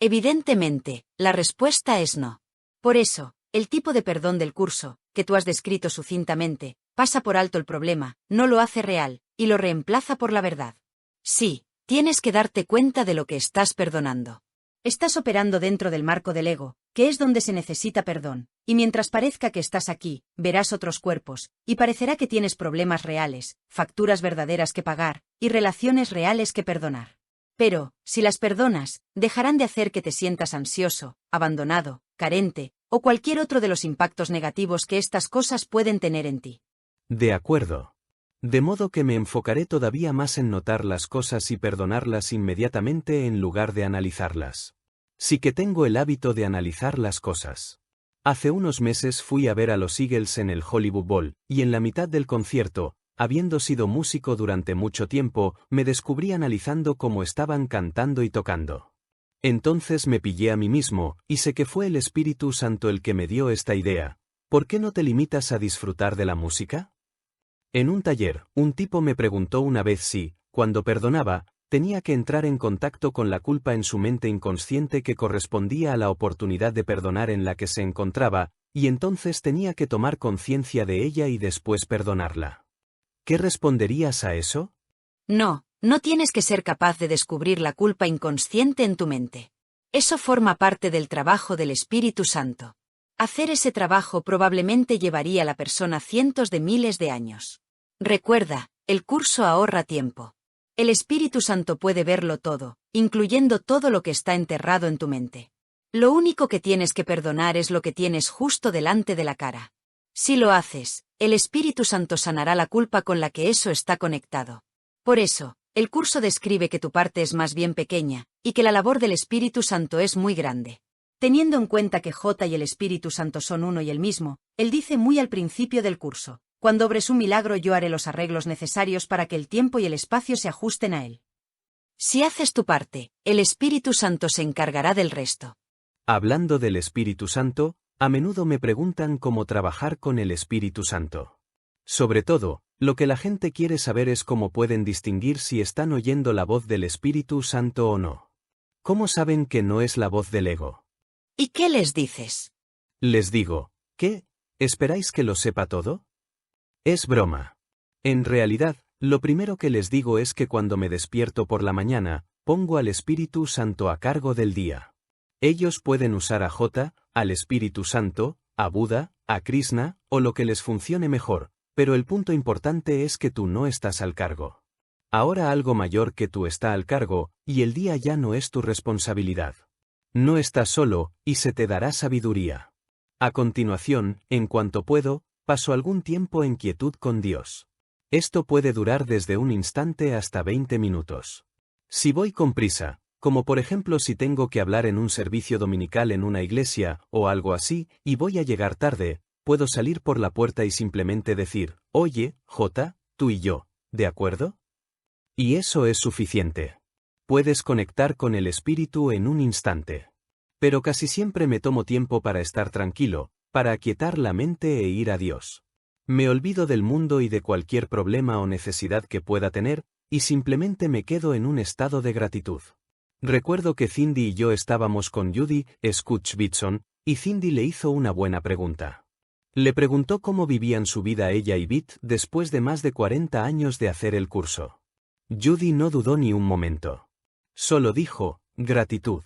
Speaker 5: Evidentemente, la respuesta es no. Por eso, el tipo de perdón del curso, que tú has descrito sucintamente, pasa por alto el problema, no lo hace real, y lo reemplaza por la verdad. Sí, tienes que darte cuenta de lo que estás perdonando. Estás operando dentro del marco del ego, que es donde se necesita perdón, y mientras parezca que estás aquí, verás otros cuerpos, y parecerá que tienes problemas reales, facturas verdaderas que pagar, y relaciones reales que perdonar. Pero, si las perdonas, dejarán de hacer que te sientas ansioso, abandonado, carente, o cualquier otro de los impactos negativos que estas cosas pueden tener en ti.
Speaker 3: De acuerdo. De modo que me enfocaré todavía más en notar las cosas y perdonarlas inmediatamente en lugar de analizarlas. Sí que tengo el hábito de analizar las cosas. Hace unos meses fui a ver a los Eagles en el Hollywood Bowl, y en la mitad del concierto, habiendo sido músico durante mucho tiempo, me descubrí analizando cómo estaban cantando y tocando. Entonces me pillé a mí mismo, y sé que fue el Espíritu Santo el que me dio esta idea. ¿Por qué no te limitas a disfrutar de la música? En un taller, un tipo me preguntó una vez si, cuando perdonaba, tenía que entrar en contacto con la culpa en su mente inconsciente que correspondía a la oportunidad de perdonar en la que se encontraba, y entonces tenía que tomar conciencia de ella y después perdonarla. ¿Qué responderías a eso?
Speaker 5: No, no tienes que ser capaz de descubrir la culpa inconsciente en tu mente. Eso forma parte del trabajo del Espíritu Santo. Hacer ese trabajo probablemente llevaría a la persona cientos de miles de años. Recuerda, el curso ahorra tiempo. El Espíritu Santo puede verlo todo, incluyendo todo lo que está enterrado en tu mente. Lo único que tienes que perdonar es lo que tienes justo delante de la cara. Si lo haces, el Espíritu Santo sanará la culpa con la que eso está conectado. Por eso, el curso describe que tu parte es más bien pequeña, y que la labor del Espíritu Santo es muy grande. Teniendo en cuenta que J y el Espíritu Santo son uno y el mismo, él dice muy al principio del curso, cuando obres un milagro yo haré los arreglos necesarios para que el tiempo y el espacio se ajusten a él. Si haces tu parte, el Espíritu Santo se encargará del resto.
Speaker 3: Hablando del Espíritu Santo, a menudo me preguntan cómo trabajar con el Espíritu Santo. Sobre todo, lo que la gente quiere saber es cómo pueden distinguir si están oyendo la voz del Espíritu Santo o no. ¿Cómo saben que no es la voz del ego?
Speaker 5: ¿Y qué les dices?
Speaker 3: Les digo, ¿qué? ¿Esperáis que lo sepa todo? Es broma. En realidad, lo primero que les digo es que cuando me despierto por la mañana, pongo al Espíritu Santo a cargo del día. Ellos pueden usar a J, al Espíritu Santo, a Buda, a Krishna, o lo que les funcione mejor, pero el punto importante es que tú no estás al cargo. Ahora algo mayor que tú está al cargo, y el día ya no es tu responsabilidad. No estás solo, y se te dará sabiduría. A continuación, en cuanto puedo, paso algún tiempo en quietud con Dios. Esto puede durar desde un instante hasta 20 minutos. Si voy con prisa, como por ejemplo si tengo que hablar en un servicio dominical en una iglesia, o algo así, y voy a llegar tarde, puedo salir por la puerta y simplemente decir, oye, J, tú y yo, ¿de acuerdo? Y eso es suficiente. Puedes conectar con el Espíritu en un instante. Pero casi siempre me tomo tiempo para estar tranquilo, para aquietar la mente e ir a Dios. Me olvido del mundo y de cualquier problema o necesidad que pueda tener, y simplemente me quedo en un estado de gratitud. Recuerdo que Cindy y yo estábamos con Judy Scutch-Bitson, y Cindy le hizo una buena pregunta. Le preguntó cómo vivían su vida ella y Bit después de más de 40 años de hacer el curso. Judy no dudó ni un momento. Solo dijo, gratitud.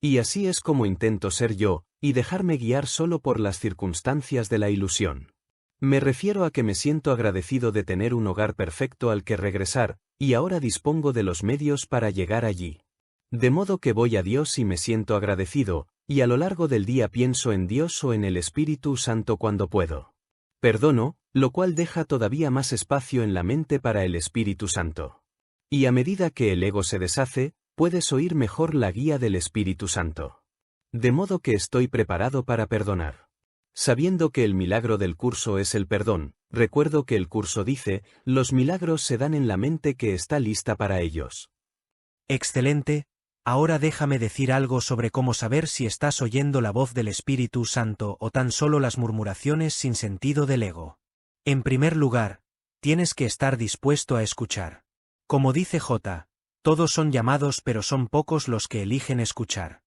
Speaker 3: Y así es como intento ser yo, y dejarme guiar solo por las circunstancias de la ilusión. Me refiero a que me siento agradecido de tener un hogar perfecto al que regresar, y ahora dispongo de los medios para llegar allí. De modo que voy a Dios y me siento agradecido, y a lo largo del día pienso en Dios o en el Espíritu Santo cuando puedo. Perdono, lo cual deja todavía más espacio en la mente para el Espíritu Santo. Y a medida que el ego se deshace, puedes oír mejor la guía del Espíritu Santo. De modo que estoy preparado para perdonar. Sabiendo que el milagro del curso es el perdón, recuerdo que el curso dice, los milagros se dan en la mente que está lista para ellos.
Speaker 4: Excelente, ahora déjame decir algo sobre cómo saber si estás oyendo la voz del Espíritu Santo o tan solo las murmuraciones sin sentido del ego. En primer lugar, tienes que estar dispuesto a escuchar. Como dice J, todos son llamados pero son pocos los que eligen escuchar.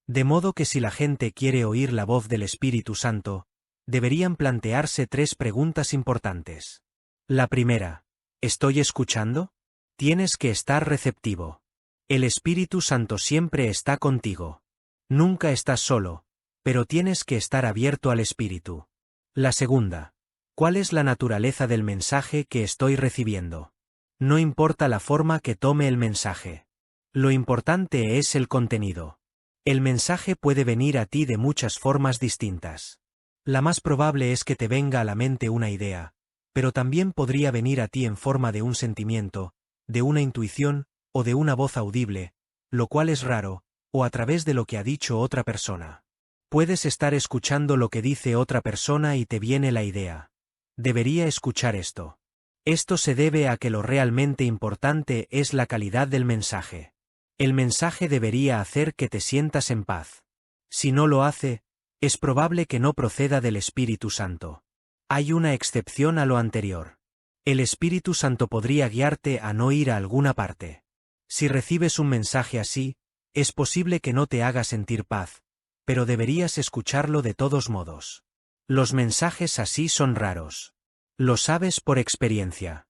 Speaker 4: De modo que si la gente quiere oír la voz del Espíritu Santo, deberían plantearse 3 preguntas importantes. La primera, ¿estoy escuchando? Tienes que estar receptivo. El Espíritu Santo siempre está contigo. Nunca estás solo, pero tienes que estar abierto al Espíritu. La segunda, ¿cuál es la naturaleza del mensaje que estoy recibiendo? No importa la forma que tome el mensaje. Lo importante es el contenido. El mensaje puede venir a ti de muchas formas distintas. La más probable es que te venga a la mente una idea, pero también podría venir a ti en forma de un sentimiento, de una intuición, o de una voz audible, lo cual es raro, o a través de lo que ha dicho otra persona. Puedes estar escuchando lo que dice otra persona y te viene la idea. Debería escuchar esto. Esto se debe a que lo realmente importante es la calidad del mensaje. El mensaje debería hacer que te sientas en paz. Si no lo hace, es probable que no proceda del Espíritu Santo. Hay una excepción a lo anterior. El Espíritu Santo podría guiarte a no ir a alguna parte. Si recibes un mensaje así, es posible que no te haga sentir paz, pero deberías escucharlo de todos modos. Los mensajes así son raros. Lo sabes por experiencia.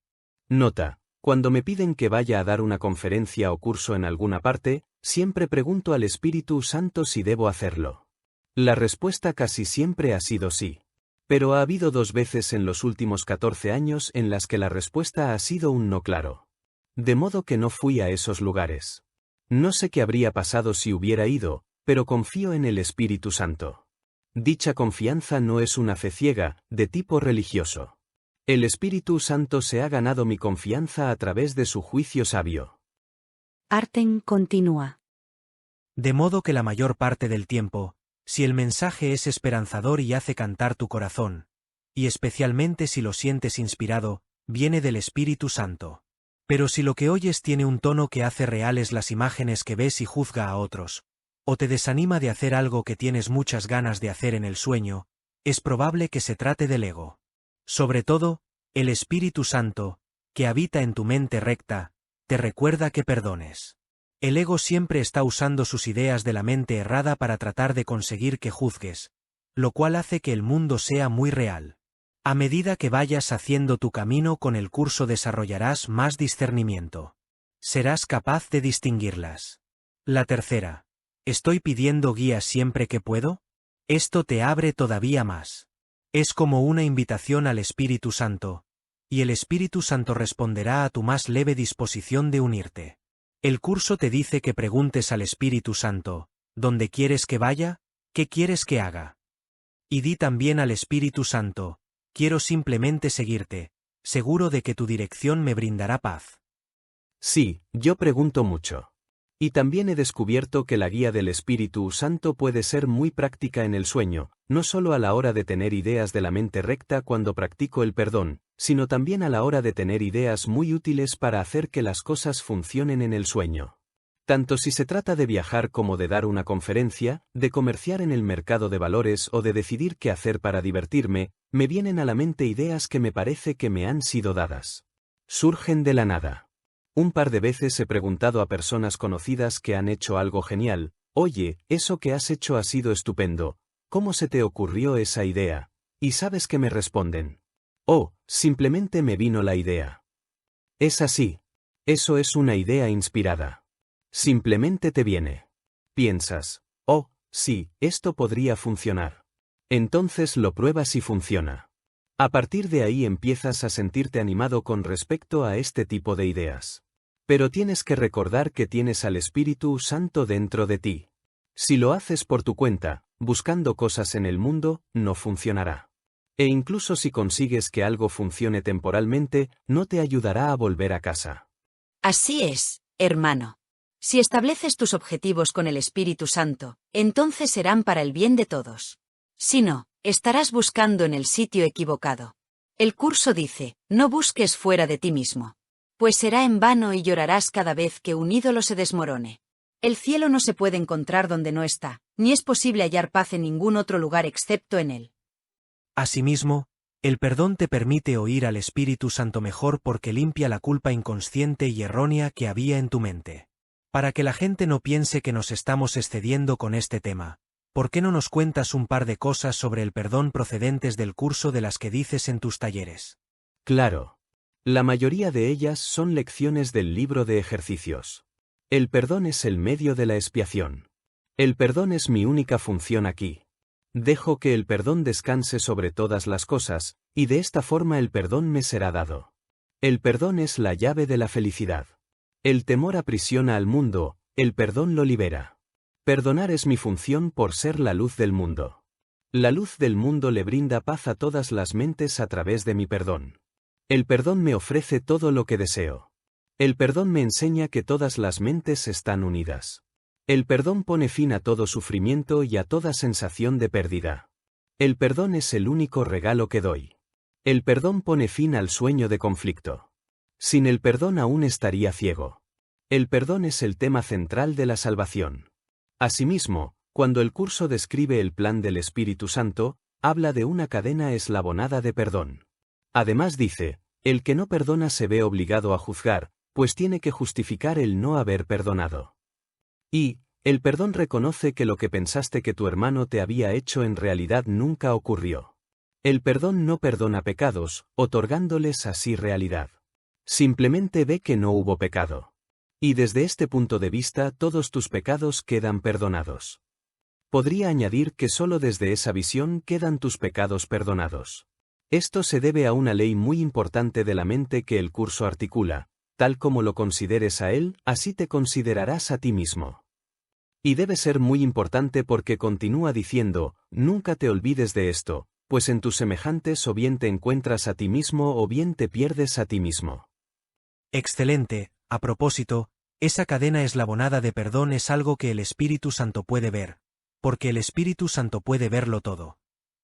Speaker 3: Nota: cuando me piden que vaya a dar una conferencia o curso en alguna parte, siempre pregunto al Espíritu Santo si debo hacerlo. La respuesta casi siempre ha sido sí. Pero ha habido 2 veces en los últimos 14 años en las que la respuesta ha sido un no claro. De modo que no fui a esos lugares. No sé qué habría pasado si hubiera ido, pero confío en el Espíritu Santo. Dicha confianza no es una fe ciega, de tipo religioso. El Espíritu Santo se ha ganado mi confianza a través de su juicio sabio.
Speaker 1: Arten continúa.
Speaker 4: De modo que la mayor parte del tiempo, si el mensaje es esperanzador y hace cantar tu corazón, y especialmente si lo sientes inspirado, viene del Espíritu Santo. Pero si lo que oyes tiene un tono que hace reales las imágenes que ves y juzga a otros, o te desanima de hacer algo que tienes muchas ganas de hacer en el sueño, es probable que se trate del ego. Sobre todo, el Espíritu Santo, que habita en tu mente recta, te recuerda que perdones. El ego siempre está usando sus ideas de la mente errada para tratar de conseguir que juzgues, lo cual hace que el mundo sea muy real. A medida que vayas haciendo tu camino con el curso desarrollarás más discernimiento. Serás capaz de distinguirlas. La tercera, ¿estoy pidiendo guía siempre que puedo? Esto te abre todavía más. Es como una invitación al Espíritu Santo, y el Espíritu Santo responderá a tu más leve disposición de unirte. El curso te dice que preguntes al Espíritu Santo, ¿dónde quieres que vaya? ¿Qué quieres que haga? Y di también al Espíritu Santo, quiero simplemente seguirte, seguro de que tu dirección me brindará paz.
Speaker 3: Sí, yo pregunto mucho. Y también he descubierto que la guía del Espíritu Santo puede ser muy práctica en el sueño, no solo a la hora de tener ideas de la mente recta cuando practico el perdón, sino también a la hora de tener ideas muy útiles para hacer que las cosas funcionen en el sueño. Tanto si se trata de viajar como de dar una conferencia, de comerciar en el mercado de valores o de decidir qué hacer para divertirme, me vienen a la mente ideas que me parece que me han sido dadas. Surgen de la nada. Un par de veces he preguntado a personas conocidas que han hecho algo genial, oye, eso que has hecho ha sido estupendo, ¿cómo se te ocurrió esa idea? ¿Y sabes qué me responden? Oh, simplemente me vino la idea. Es así. Eso es una idea inspirada. Simplemente te viene. Piensas, oh, sí, esto podría funcionar. Entonces lo pruebas y funciona. A partir de ahí empiezas a sentirte animado con respecto a este tipo de ideas. Pero tienes que recordar que tienes al Espíritu Santo dentro de ti. Si lo haces por tu cuenta, buscando cosas en el mundo, no funcionará. E incluso si consigues que algo funcione temporalmente, no te ayudará a volver a casa.
Speaker 5: Así es, hermano. Si estableces tus objetivos con el Espíritu Santo, entonces serán para el bien de todos. Si no, estarás buscando en el sitio equivocado. El curso dice, no busques fuera de ti mismo. Pues será en vano y llorarás cada vez que un ídolo se desmorone. El cielo no se puede encontrar donde no está, ni es posible hallar paz en ningún otro lugar excepto en él.
Speaker 4: Asimismo, el perdón te permite oír al Espíritu Santo mejor porque limpia la culpa inconsciente y errónea que había en tu mente. Para que la gente no piense que nos estamos excediendo con este tema, ¿por qué no nos cuentas un par de cosas sobre el perdón procedentes del curso de las que dices en tus talleres?
Speaker 3: Claro. La mayoría de ellas son lecciones del libro de ejercicios. El perdón es el medio de la expiación. El perdón es mi única función aquí. Dejo que el perdón descanse sobre todas las cosas, y de esta forma el perdón me será dado. El perdón es la llave de la felicidad. El temor aprisiona al mundo, el perdón lo libera. Perdonar es mi función por ser la luz del mundo. La luz del mundo le brinda paz a todas las mentes a través de mi perdón. El perdón me ofrece todo lo que deseo. El perdón me enseña que todas las mentes están unidas. El perdón pone fin a todo sufrimiento y a toda sensación de pérdida. El perdón es el único regalo que doy. El perdón pone fin al sueño de conflicto. Sin el perdón aún estaría ciego. El perdón es el tema central de la salvación. Asimismo, cuando el curso describe el plan del Espíritu Santo, habla de una cadena eslabonada de perdón. Además dice, el que no perdona se ve obligado a juzgar, pues tiene que justificar el no haber perdonado. Y, el perdón reconoce que lo que pensaste que tu hermano te había hecho en realidad nunca ocurrió. El perdón no perdona pecados, otorgándoles así realidad. Simplemente ve que no hubo pecado. Y desde este punto de vista todos tus pecados quedan perdonados. Podría añadir que solo desde esa visión quedan tus pecados perdonados. Esto se debe a una ley muy importante de la mente que el curso articula, tal como lo consideres a él, así te considerarás a ti mismo. Y debe ser muy importante porque continúa diciendo, nunca te olvides de esto, pues en tus semejantes o bien te encuentras a ti mismo o bien te pierdes a ti mismo.
Speaker 4: Excelente. A propósito, esa cadena eslabonada de perdón es algo que el Espíritu Santo puede ver, porque el Espíritu Santo puede verlo todo.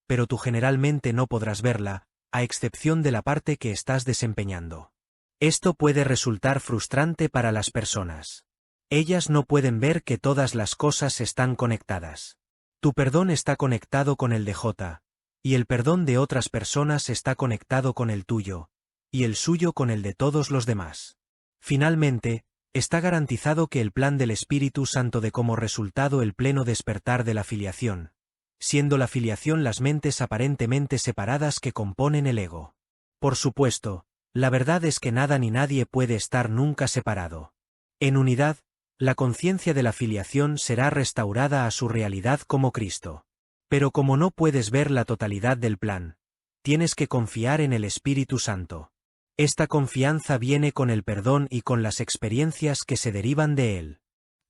Speaker 4: Pero tú generalmente no podrás verla, a excepción de la parte que estás desempeñando. Esto puede resultar frustrante para las personas. Ellas no pueden ver que todas las cosas están conectadas. Tu perdón está conectado con el de J, y el perdón de otras personas está conectado con el tuyo, y el suyo con el de todos los demás. Finalmente, está garantizado que el plan del Espíritu Santo dé como resultado el pleno despertar de la filiación, siendo la filiación las mentes aparentemente separadas que componen el ego. Por supuesto, la verdad es que nada ni nadie puede estar nunca separado. En unidad, la conciencia de la filiación será restaurada a su realidad como Cristo. Pero como no puedes ver la totalidad del plan, tienes que confiar en el Espíritu Santo. Esta confianza viene con el perdón y con las experiencias que se derivan de él.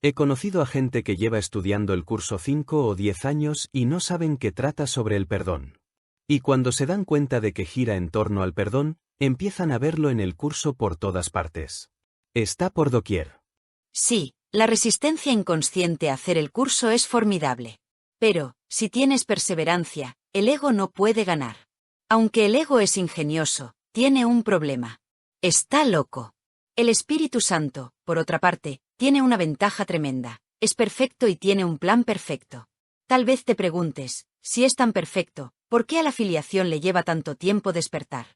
Speaker 3: He conocido a gente que lleva estudiando el curso 5 o 10 años y no saben que trata sobre el perdón. Y cuando se dan cuenta de que gira en torno al perdón, empiezan a verlo en el curso por todas partes. Está por doquier.
Speaker 5: Sí, la resistencia inconsciente a hacer el curso es formidable. Pero, si tienes perseverancia, el ego no puede ganar. Aunque el ego es ingenioso, tiene un problema. Está loco. El Espíritu Santo, por otra parte, tiene una ventaja tremenda. Es perfecto y tiene un plan perfecto. Tal vez te preguntes, si es tan perfecto, ¿por qué a la filiación le lleva tanto tiempo despertar?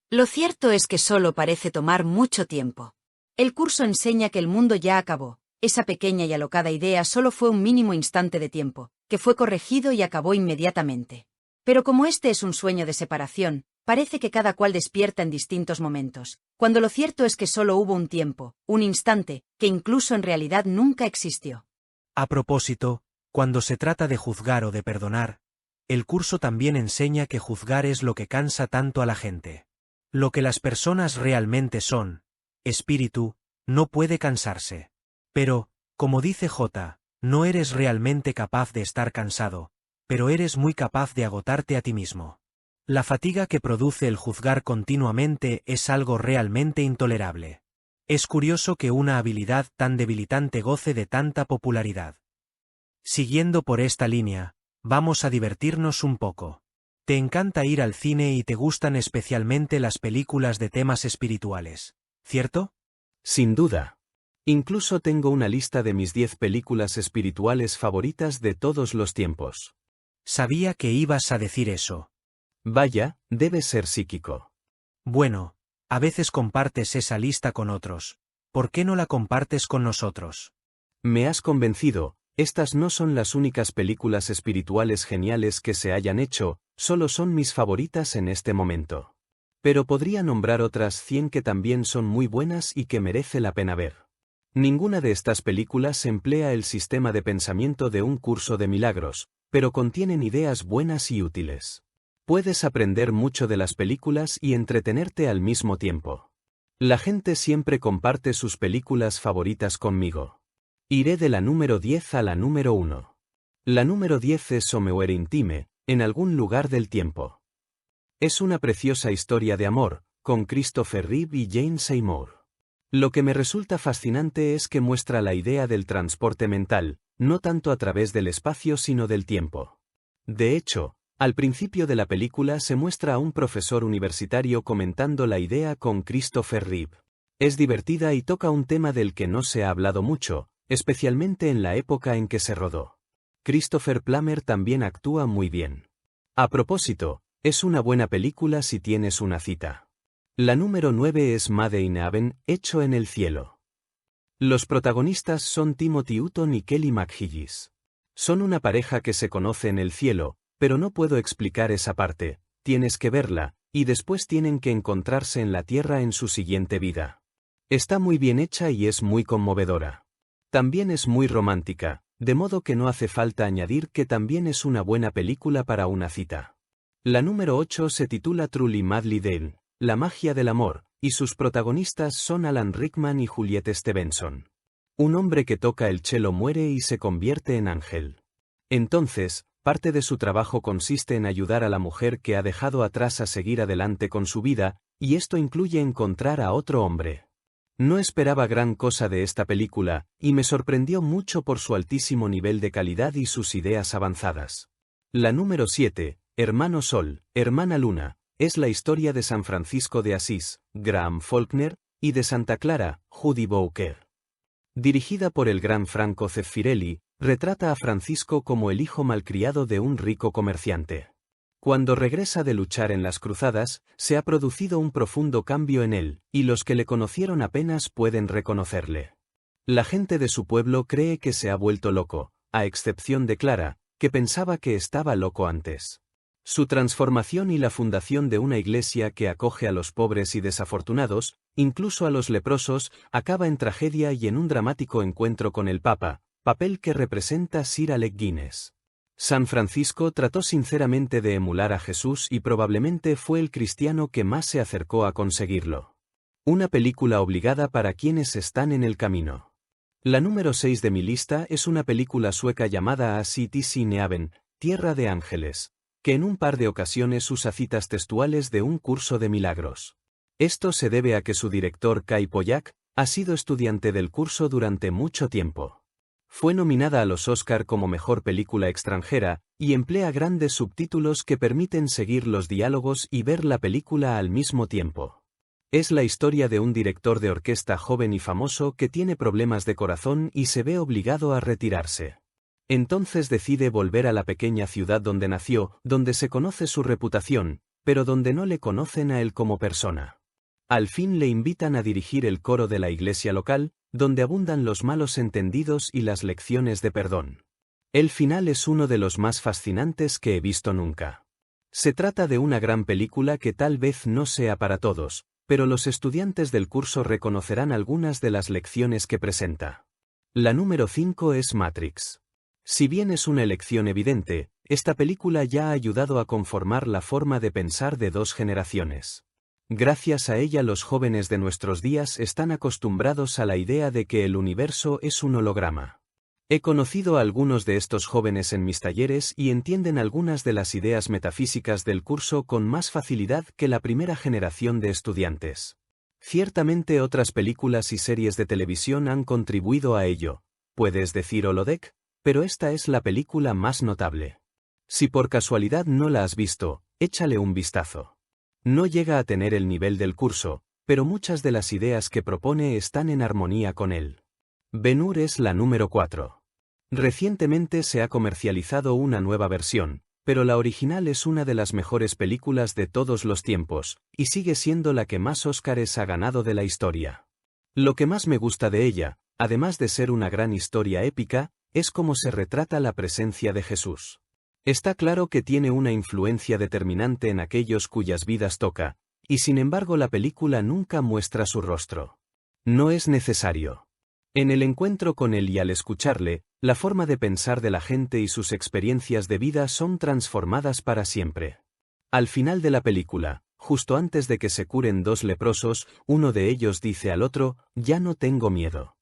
Speaker 5: Lo cierto es que solo parece tomar mucho tiempo. El curso enseña que el mundo ya acabó. Esa pequeña y alocada idea solo fue un mínimo instante de tiempo, que fue corregido y acabó inmediatamente. Pero como este es un sueño de separación, parece que cada cual despierta en distintos momentos, cuando lo cierto es que solo hubo un tiempo, un instante, que incluso en realidad nunca existió.
Speaker 4: A propósito, cuando se trata de juzgar o de perdonar, el curso también enseña que juzgar es lo que cansa tanto a la gente. Lo que las personas realmente son, espíritu, no puede cansarse. Pero, como dice J, no eres realmente capaz de estar cansado, pero eres muy capaz de agotarte a ti mismo. La fatiga que produce el juzgar continuamente es algo realmente intolerable. Es curioso que una habilidad tan debilitante goce de tanta popularidad. Siguiendo por esta línea, vamos a divertirnos un poco. Te encanta ir al cine y te gustan especialmente las películas de temas espirituales, ¿cierto?
Speaker 3: Sin duda. Incluso tengo una lista de mis 10 películas espirituales favoritas de todos los tiempos.
Speaker 4: Sabía que ibas a decir eso.
Speaker 3: Vaya, debes ser psíquico.
Speaker 4: Bueno, a veces compartes esa lista con otros. ¿Por qué no la compartes con nosotros?
Speaker 3: Me has convencido, estas no son las únicas películas espirituales geniales que se hayan hecho, solo son mis favoritas en este momento. Pero podría nombrar otras 100 que también son muy buenas y que merece la pena ver. Ninguna de estas películas emplea el sistema de pensamiento de un curso de milagros, pero contienen ideas buenas y útiles. Puedes aprender mucho de las películas y entretenerte al mismo tiempo. La gente siempre comparte sus películas favoritas conmigo. Iré de la número 10 a la número 1. La número 10 es Somewhere Intime, en algún lugar del tiempo. Es una preciosa historia de amor, con Christopher Reeve y Jane Seymour. Lo que me resulta fascinante es que muestra la idea del transporte mental, no tanto a través del espacio sino del tiempo. De hecho, al principio de la película se muestra a un profesor universitario comentando la idea con Christopher Reeve. Es divertida y toca un tema del que no se ha hablado mucho, especialmente en la época en que se rodó. Christopher Plummer también actúa muy bien. A propósito, es una buena película si tienes una cita. La número 9 es Made in Heaven, hecho en el cielo. Los protagonistas son Timothy Hutton y Kelly McGillis. Son una pareja que se conoce en el cielo, pero no puedo explicar esa parte, tienes que verla, y después tienen que encontrarse en la tierra en su siguiente vida. Está muy bien hecha y es muy conmovedora. También es muy romántica, de modo que no hace falta añadir que también es una buena película para una cita. La número 8 se titula Truly Madly Dale, La magia del amor, y sus protagonistas son Alan Rickman y Juliette Stevenson. Un hombre que toca el cello muere y se convierte en ángel. Entonces, parte de su trabajo consiste en ayudar a la mujer que ha dejado atrás a seguir adelante con su vida, y esto incluye encontrar a otro hombre. No esperaba gran cosa de esta película, y me sorprendió mucho por su altísimo nivel de calidad y sus ideas avanzadas. La número 7, Hermano Sol, Hermana Luna, es la historia de San Francisco de Asís, Graham Faulkner, y de Santa Clara, Judy Bowker. Dirigida por el gran Franco Zeffirelli, retrata a Francisco como el hijo malcriado de un rico comerciante. Cuando regresa de luchar en las cruzadas, se ha producido un profundo cambio en él, y los que le conocieron apenas pueden reconocerle. La gente de su pueblo cree que se ha vuelto loco, a excepción de Clara, que pensaba que estaba loco antes. Su transformación y la fundación de una iglesia que acoge a los pobres y desafortunados, incluso a los leprosos, acaba en tragedia y en un dramático encuentro con el Papa, papel que representa Sir Alec Guinness. San Francisco trató sinceramente de emular a Jesús y probablemente fue el cristiano que más se acercó a conseguirlo. Una película obligada para quienes están en el camino. La número 6 de mi lista es una película sueca llamada A City in Heaven, Tierra de Ángeles, que en un par de ocasiones usa citas textuales de un curso de milagros. Esto se debe a que su director Kai Pollak ha sido estudiante del curso durante mucho tiempo. Fue nominada a los Oscar como Mejor Película Extranjera, y emplea grandes subtítulos que permiten seguir los diálogos y ver la película al mismo tiempo. Es la historia de un director de orquesta joven y famoso que tiene problemas de corazón y se ve obligado a retirarse. Entonces decide volver a la pequeña ciudad donde nació, donde se conoce su reputación, pero donde no le conocen a él como persona. Al fin le invitan a dirigir el coro de la iglesia local, donde abundan los malos entendidos y las lecciones de perdón. El final es uno de los más fascinantes que he visto nunca. Se trata de una gran película que tal vez no sea para todos, pero los estudiantes del curso reconocerán algunas de las lecciones que presenta. La número 5 es Matrix. Si bien es una elección evidente, esta película ya ha ayudado a conformar la forma de pensar de 2 generaciones. Gracias a ella los jóvenes de nuestros días están acostumbrados a la idea de que el universo es un holograma. He conocido a algunos de estos jóvenes en mis talleres y entienden algunas de las ideas metafísicas del curso con más facilidad que la primera generación de estudiantes. Ciertamente otras películas y series de televisión han contribuido a ello, puedes decir holodeck, pero esta es la película más notable. Si por casualidad no la has visto, échale un vistazo. No llega a tener el nivel del curso, pero muchas de las ideas que propone están en armonía con él. Ben-Hur es la número 4. Recientemente se ha comercializado una nueva versión, pero la original es una de las mejores películas de todos los tiempos, y sigue siendo la que más Óscares ha ganado de la historia. Lo que más me gusta de ella, además de ser una gran historia épica, es cómo se retrata la presencia de Jesús. Está claro que tiene una influencia determinante en aquellos cuyas vidas toca, y sin embargo la película nunca muestra su rostro. No es necesario. En el encuentro con él y al escucharle, la forma de pensar de la gente y sus experiencias de vida son transformadas para siempre. Al final de la película, justo antes de que se curen dos leprosos, uno de ellos dice al otro, «Ya no tengo miedo».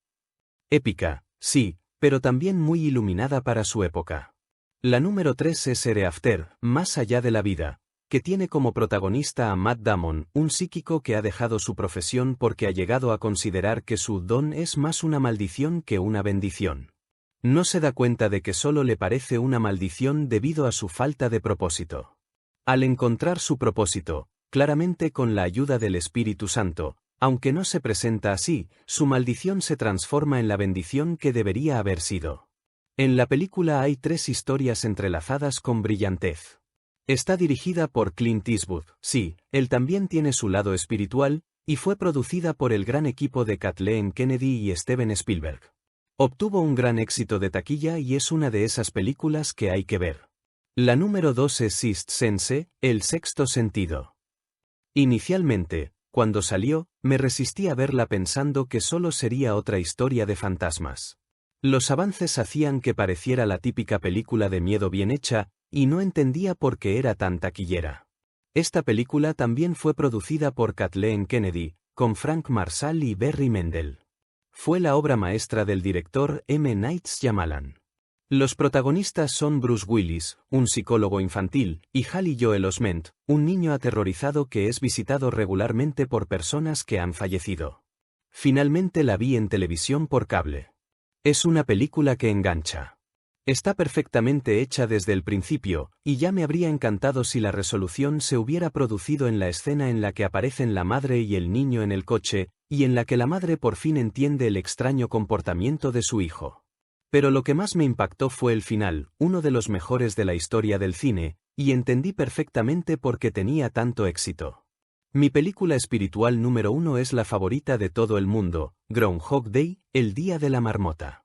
Speaker 3: Épica, sí, pero también muy iluminada para su época. La número 3 es Hereafter, Más allá de la vida, que tiene como protagonista a Matt Damon, un psíquico que ha dejado su profesión porque ha llegado a considerar que su don es más una maldición que una bendición. No se da cuenta de que solo le parece una maldición debido a su falta de propósito. Al encontrar su propósito, claramente con la ayuda del Espíritu Santo, aunque no se presenta así, su maldición se transforma en la bendición que debería haber sido. En la película hay 3 historias entrelazadas con brillantez. Está dirigida por Clint Eastwood, sí, él también tiene su lado espiritual, y fue producida por el gran equipo de Kathleen Kennedy y Steven Spielberg. Obtuvo un gran éxito de taquilla y es una de esas películas que hay que ver. La número 2 es Sixth Sense, El sexto sentido. Inicialmente, cuando salió, me resistí a verla pensando que solo sería otra historia de fantasmas. Los avances hacían que pareciera la típica película de miedo bien hecha, y no entendía por qué era tan taquillera. Esta película también fue producida por Kathleen Kennedy, con Frank Marshall y Barry Mendel. Fue la obra maestra del director M. Night Shyamalan. Los protagonistas son Bruce Willis, un psicólogo infantil, y Haley Joel Osment, un niño aterrorizado que es visitado regularmente por personas que han fallecido. Finalmente la vi en televisión por cable. Es una película que engancha. Está perfectamente hecha desde el principio, y ya me habría encantado si la resolución se hubiera producido en la escena en la que aparecen la madre y el niño en el coche, y en la que la madre por fin entiende el extraño comportamiento de su hijo. Pero lo que más me impactó fue el final, uno de los mejores de la historia del cine, y entendí perfectamente por qué tenía tanto éxito. Mi película espiritual número 1 es la favorita de todo el mundo, Groundhog Day, El día de la marmota.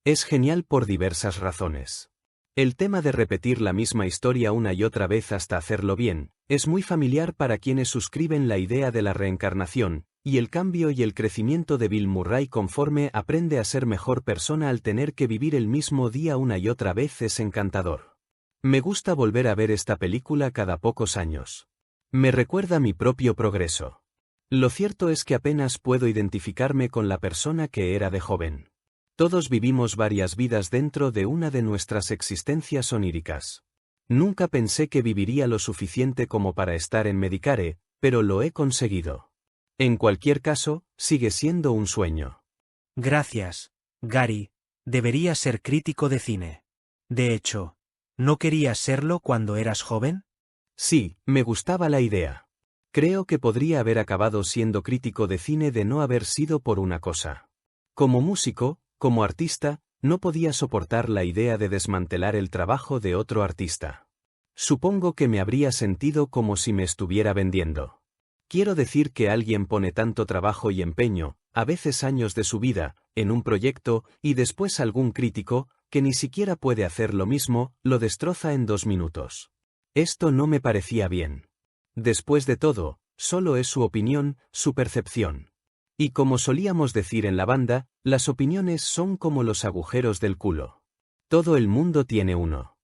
Speaker 3: Es genial por diversas razones. El tema de repetir la misma historia una y otra vez hasta hacerlo bien, es muy familiar para quienes suscriben la idea de la reencarnación, y el cambio y el crecimiento de Bill Murray conforme aprende a ser mejor persona al tener que vivir el mismo día una y otra vez es encantador. Me gusta volver a ver esta película cada pocos años. Me recuerda mi propio progreso. Lo cierto es que apenas puedo identificarme con la persona que era de joven. Todos vivimos varias vidas dentro de una de nuestras existencias oníricas. Nunca pensé que viviría lo suficiente como para estar en Medicare, pero lo he conseguido. En cualquier caso, sigue siendo un sueño.
Speaker 4: Gracias, Gary. Deberías ser crítico de cine. De hecho, ¿no querías serlo cuando eras joven?
Speaker 3: Sí, me gustaba la idea. Creo que podría haber acabado siendo crítico de cine de no haber sido por una cosa. Como músico, como artista, no podía soportar la idea de desmantelar el trabajo de otro artista. Supongo que me habría sentido como si me estuviera vendiendo. Quiero decir que alguien pone tanto trabajo y empeño, a veces años de su vida, en un proyecto, y después algún crítico, que ni siquiera puede hacer lo mismo, lo destroza en 2 minutos. Esto no me parecía bien. Después de todo, solo es su opinión, su percepción. Y como solíamos decir en la banda, las opiniones son como los agujeros del culo. Todo el mundo tiene uno.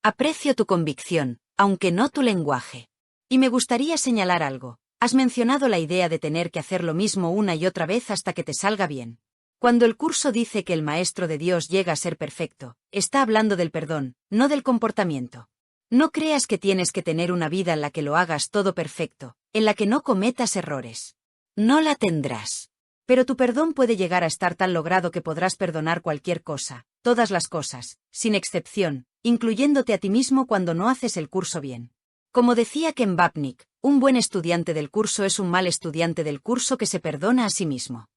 Speaker 5: Aprecio tu convicción, aunque no tu lenguaje. Y me gustaría señalar algo. Has mencionado la idea de tener que hacer lo mismo una y otra vez hasta que te salga bien. Cuando el curso dice que el Maestro de Dios llega a ser perfecto, está hablando del perdón, no del comportamiento. No creas que tienes que tener una vida en la que lo hagas todo perfecto, en la que no cometas errores. no la tendrás. Pero tu perdón puede llegar a estar tan logrado que podrás perdonar cualquier cosa, todas las cosas, sin excepción, incluyéndote a ti mismo cuando no haces el curso bien. Como decía Ken Vapnik, un buen estudiante del curso es un mal estudiante del curso que se perdona a sí mismo.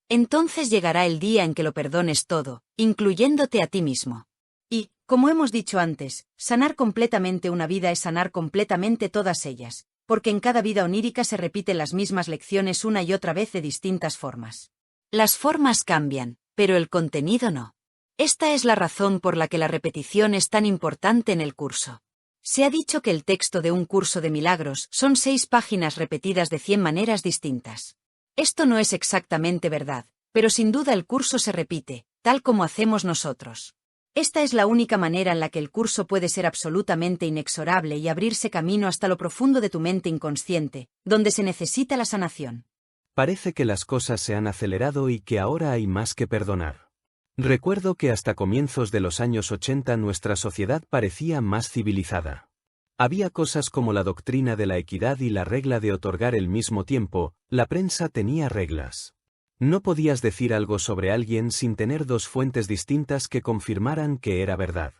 Speaker 5: Entonces llegará el día en que lo perdones todo, incluyéndote a ti mismo. Y, como hemos dicho antes, sanar completamente una vida es sanar completamente todas ellas, porque en cada vida onírica se repiten las mismas lecciones una y otra vez de distintas formas. Las formas cambian, pero el contenido no. Esta es la razón por la que la repetición es tan importante en el curso. Se ha dicho que el texto de un curso de milagros son 6 páginas repetidas de 100 maneras distintas. Esto no es exactamente verdad, pero sin duda el curso se repite, tal como hacemos nosotros. Esta es la única manera en la que el curso puede ser absolutamente inexorable y abrirse camino hasta lo profundo de tu mente inconsciente, donde se necesita la sanación.
Speaker 3: Parece que las cosas se han acelerado y que ahora hay más que perdonar. Recuerdo que hasta comienzos de los años 80 nuestra sociedad parecía más civilizada. Había cosas como la doctrina de la equidad y la regla de otorgar el mismo tiempo, la prensa tenía reglas. No podías decir algo sobre alguien sin tener 2 fuentes distintas que confirmaran que era verdad.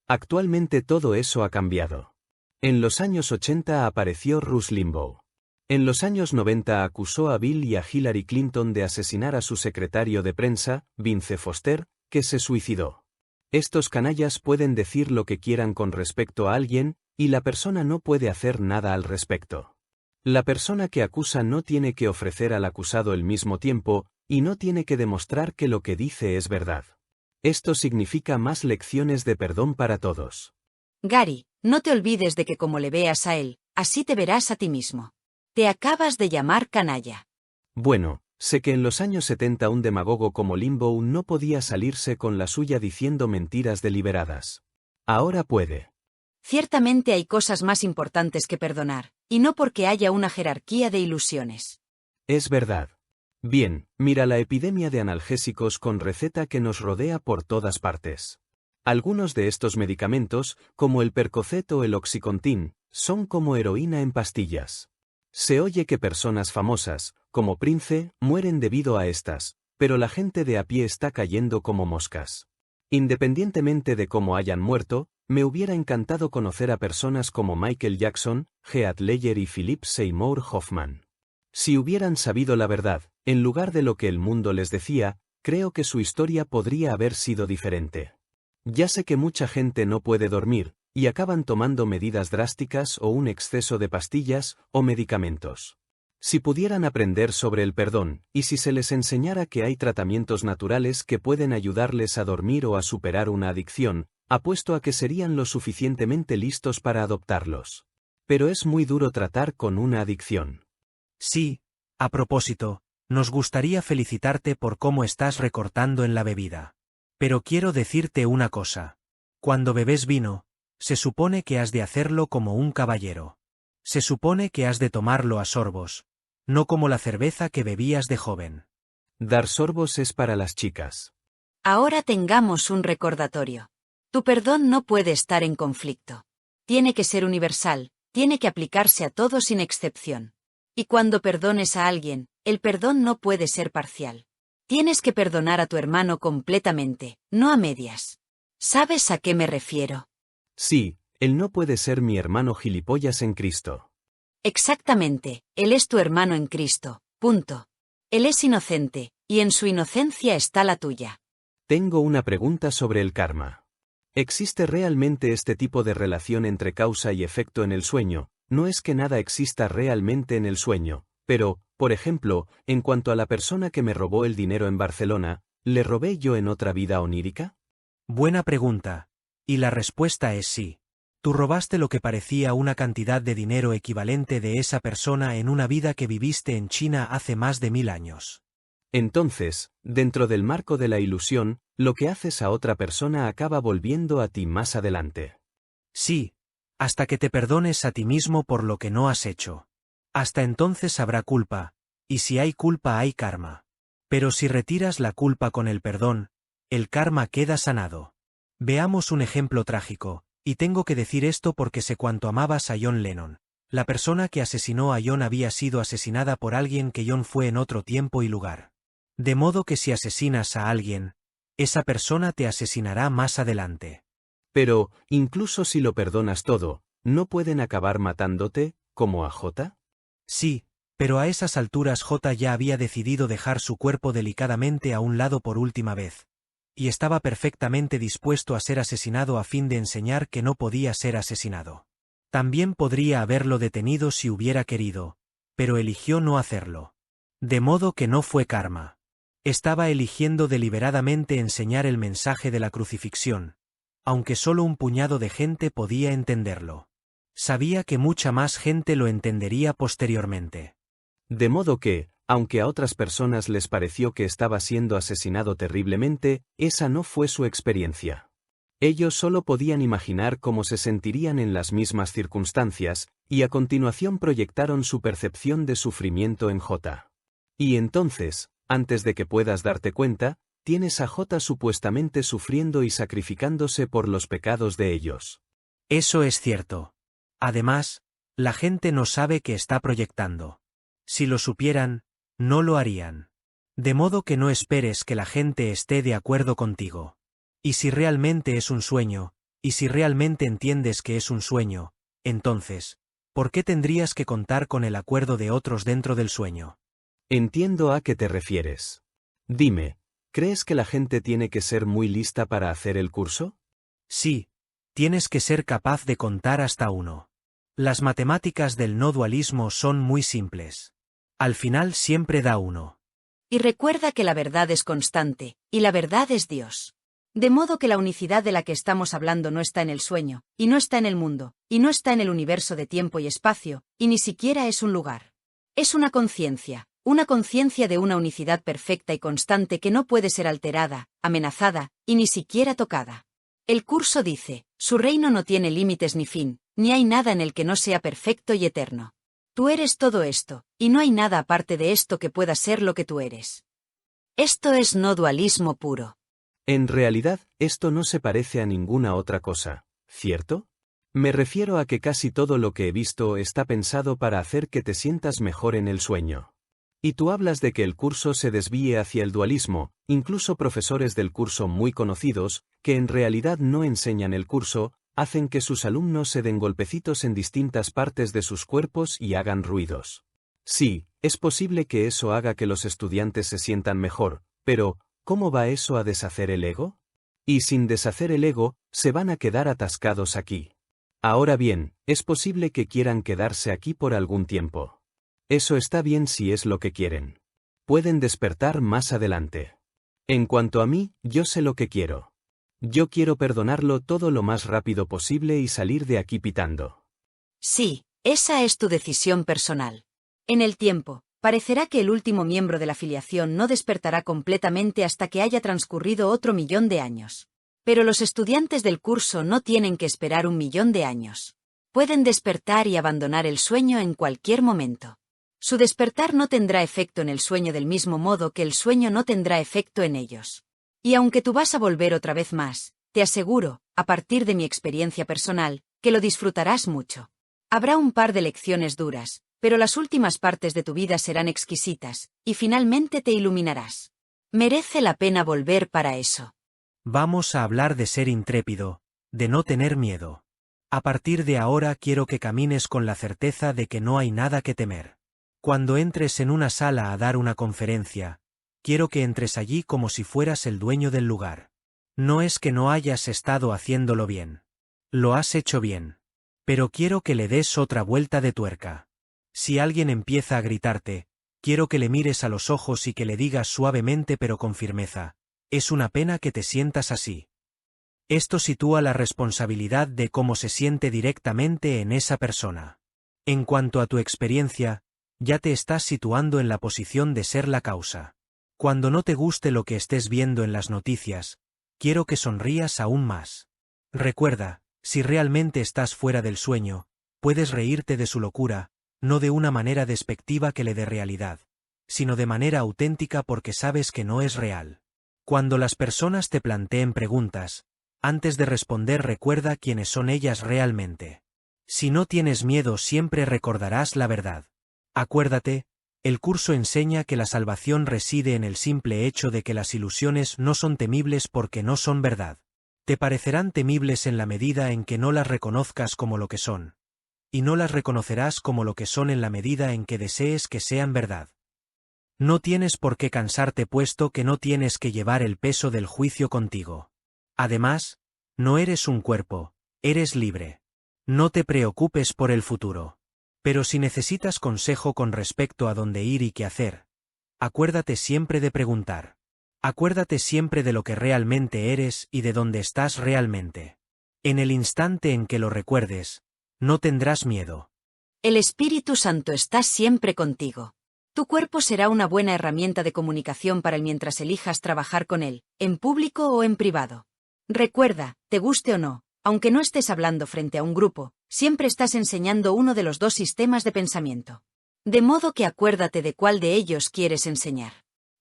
Speaker 3: Actualmente todo eso ha cambiado. En los años 80 apareció Rush Limbaugh. En los años 90 acusó a Bill y a Hillary Clinton de asesinar a su secretario de prensa, Vince Foster, que se suicidó. Estos canallas pueden decir lo que quieran con respecto a alguien, y la persona no puede hacer nada al respecto. La persona que acusa no tiene que ofrecer al acusado el mismo tiempo, y no tiene que demostrar que lo que dice es verdad. Esto significa más lecciones de perdón para todos.
Speaker 5: Gary, no te olvides de que como le veas a él, así te verás a ti mismo. Te acabas de llamar canalla.
Speaker 3: Bueno, sé que en los años 70 un demagogo como Limbaugh no podía salirse con la suya diciendo mentiras deliberadas. Ahora puede.
Speaker 5: Ciertamente hay cosas más importantes que perdonar, y no porque haya una jerarquía de ilusiones.
Speaker 3: Es verdad. Bien, mira la epidemia de analgésicos con receta que nos rodea por todas partes. Algunos de estos medicamentos, como el Percocet o el Oxycontin, son como heroína en pastillas. Se oye que personas famosas, como Prince, mueren debido a estas, pero la gente de a pie está cayendo como moscas. Independientemente de cómo hayan muerto, me hubiera encantado conocer a personas como Michael Jackson, Heath Ledger y Philip Seymour Hoffman. Si hubieran sabido la verdad, en lugar de lo que el mundo les decía, creo que su historia podría haber sido diferente. Ya sé que mucha gente no puede dormir, y acaban tomando medidas drásticas o un exceso de pastillas o medicamentos. Si pudieran aprender sobre el perdón, y si se les enseñara que hay tratamientos naturales que pueden ayudarles a dormir o a superar una adicción, apuesto a que serían lo suficientemente listos para adoptarlos. Pero es muy duro tratar con una adicción.
Speaker 4: Sí, a propósito, nos gustaría felicitarte por cómo estás recortando en la bebida. Pero quiero decirte una cosa. Cuando bebes vino, se supone que has de hacerlo como un caballero. Se supone que has de tomarlo a sorbos, no como la cerveza que bebías de joven.
Speaker 3: Dar sorbos es para las chicas.
Speaker 5: Ahora tengamos un recordatorio. Tu perdón no puede estar en conflicto. Tiene que ser universal, tiene que aplicarse a todos sin excepción. Y cuando perdones a alguien, el perdón no puede ser parcial. Tienes que perdonar a tu hermano completamente, no a medias. ¿Sabes a qué me refiero?
Speaker 3: Sí, él no puede ser mi hermano gilipollas en Cristo.
Speaker 5: Exactamente, él es tu hermano en Cristo, punto. Él es inocente, y en su inocencia está la tuya.
Speaker 3: Tengo una pregunta sobre el karma. ¿Existe realmente este tipo de relación entre causa y efecto en el sueño? No es que nada exista realmente en el sueño, pero, por ejemplo, en cuanto a la persona que me robó el dinero en Barcelona, ¿le robé yo en otra vida onírica?
Speaker 4: Buena pregunta. Y la respuesta es sí. Tú robaste lo que parecía una cantidad de dinero equivalente de esa persona en una vida que viviste en China hace más de 1000 años.
Speaker 3: Entonces, dentro del marco de la ilusión, lo que haces a otra persona acaba volviendo a ti más adelante.
Speaker 4: Sí, hasta que te perdones a ti mismo por lo que no has hecho. Hasta entonces habrá culpa, y si hay culpa hay karma. Pero si retiras la culpa con el perdón, el karma queda sanado. Veamos un ejemplo trágico, y tengo que decir esto porque sé cuánto amabas a John Lennon. La persona que asesinó a John había sido asesinada por alguien que John fue en otro tiempo y lugar. De modo que si asesinas a alguien, esa persona te asesinará más adelante.
Speaker 3: Pero, incluso si lo perdonas todo, ¿no pueden acabar matándote, como a J?
Speaker 4: Sí, pero a esas alturas J ya había decidido dejar su cuerpo delicadamente a un lado por última vez. Y estaba perfectamente dispuesto a ser asesinado a fin de enseñar que no podía ser asesinado. También podría haberlo detenido si hubiera querido, pero eligió no hacerlo. De modo que no fue karma. Estaba eligiendo deliberadamente enseñar el mensaje de la crucifixión, aunque solo un puñado de gente podía entenderlo. Sabía que mucha más gente lo entendería posteriormente.
Speaker 3: De modo que, aunque a otras personas les pareció que estaba siendo asesinado terriblemente, esa no fue su experiencia. Ellos solo podían imaginar cómo se sentirían en las mismas circunstancias, y a continuación proyectaron su percepción de sufrimiento en J. Y entonces, antes de que puedas darte cuenta, tienes a J supuestamente sufriendo y sacrificándose por los pecados de ellos.
Speaker 4: Eso es cierto. Además, la gente no sabe que está proyectando. Si lo supieran, no lo harían. De modo que no esperes que la gente esté de acuerdo contigo. Y si realmente es un sueño, y si realmente entiendes que es un sueño, entonces, ¿por qué tendrías que contar con el acuerdo de otros dentro del sueño?
Speaker 3: Entiendo a qué te refieres. Dime, ¿crees que la gente tiene que ser muy lista para hacer el curso?
Speaker 4: Sí, tienes que ser capaz de contar hasta 1. Las matemáticas del no dualismo son muy simples. Al final siempre da 1.
Speaker 5: Y recuerda que la verdad es constante, y la verdad es Dios. De modo que la unicidad de la que estamos hablando no está en el sueño, y no está en el mundo, y no está en el universo de tiempo y espacio, y ni siquiera es un lugar. Es una conciencia de una unicidad perfecta y constante que no puede ser alterada, amenazada, y ni siquiera tocada. El curso dice, su reino no tiene límites ni fin, ni hay nada en el que no sea perfecto y eterno. Tú eres todo esto, y no hay nada aparte de esto que pueda ser lo que tú eres. Esto es no dualismo puro.
Speaker 3: En realidad, esto no se parece a ninguna otra cosa, ¿cierto? Me refiero a que casi todo lo que he visto está pensado para hacer que te sientas mejor en el sueño. Y tú hablas de que el curso se desvíe hacia el dualismo, incluso profesores del curso muy conocidos, que en realidad no enseñan el curso, hacen que sus alumnos se den golpecitos en distintas partes de sus cuerpos y hagan ruidos. Sí, es posible que eso haga que los estudiantes se sientan mejor, pero, ¿cómo va eso a deshacer el ego? Y sin deshacer el ego, se van a quedar atascados aquí. Ahora bien, es posible que quieran quedarse aquí por algún tiempo. Eso está bien si es lo que quieren. Pueden despertar más adelante. En cuanto a mí, yo sé lo que quiero. Yo quiero perdonarlo todo lo más rápido posible y salir de aquí pitando.
Speaker 5: Sí, esa es tu decisión personal. En el tiempo, parecerá que el último miembro de la filiación no despertará completamente hasta que haya transcurrido otro 1.000.000 de años. Pero los estudiantes del curso no tienen que esperar 1.000.000 de años. Pueden despertar y abandonar el sueño en cualquier momento. Su despertar no tendrá efecto en el sueño del mismo modo que el sueño no tendrá efecto en ellos. Y aunque tú vas a volver otra vez más, te aseguro, a partir de mi experiencia personal, que lo disfrutarás mucho. Habrá un par de lecciones duras, pero las últimas partes de tu vida serán exquisitas, y finalmente te iluminarás. Merece la pena volver para eso.
Speaker 4: Vamos a hablar de ser intrépido, de no tener miedo. A partir de ahora quiero que camines con la certeza de que no hay nada que temer. Cuando entres en una sala a dar una conferencia, quiero que entres allí como si fueras el dueño del lugar. No es que no hayas estado haciéndolo bien. Lo has hecho bien. Pero quiero que le des otra vuelta de tuerca. Si alguien empieza a gritarte, quiero que le mires a los ojos y que le digas suavemente pero con firmeza, es una pena que te sientas así. Esto sitúa la responsabilidad de cómo se siente directamente en esa persona. En cuanto a tu experiencia, ya te estás situando en la posición de ser la causa. Cuando no te guste lo que estés viendo en las noticias, quiero que sonrías aún más. Recuerda, si realmente estás fuera del sueño, puedes reírte de su locura, no de una manera despectiva que le dé realidad, sino de manera auténtica porque sabes que no es real. Cuando las personas te planteen preguntas, antes de responder recuerda quiénes son ellas realmente. Si no tienes miedo siempre recordarás la verdad. Acuérdate, el curso enseña que la salvación reside en el simple hecho de que las ilusiones no son temibles porque no son verdad. Te parecerán temibles en la medida en que no las reconozcas como lo que son. Y no las reconocerás como lo que son en la medida en que desees que sean verdad. No tienes por qué cansarte puesto que no tienes que llevar el peso del juicio contigo. Además, no eres un cuerpo, eres libre. No te preocupes por el futuro. Pero si necesitas consejo con respecto a dónde ir y qué hacer, acuérdate siempre de preguntar. Acuérdate siempre de lo que realmente eres y de dónde estás realmente. En el instante en que lo recuerdes, no tendrás miedo.
Speaker 5: El Espíritu Santo está siempre contigo. Tu cuerpo será una buena herramienta de comunicación para él mientras elijas trabajar con él, en público o en privado. Recuerda, te guste o no, aunque no estés hablando frente a un grupo, siempre estás enseñando uno de los dos sistemas de pensamiento. De modo que acuérdate de cuál de ellos quieres enseñar.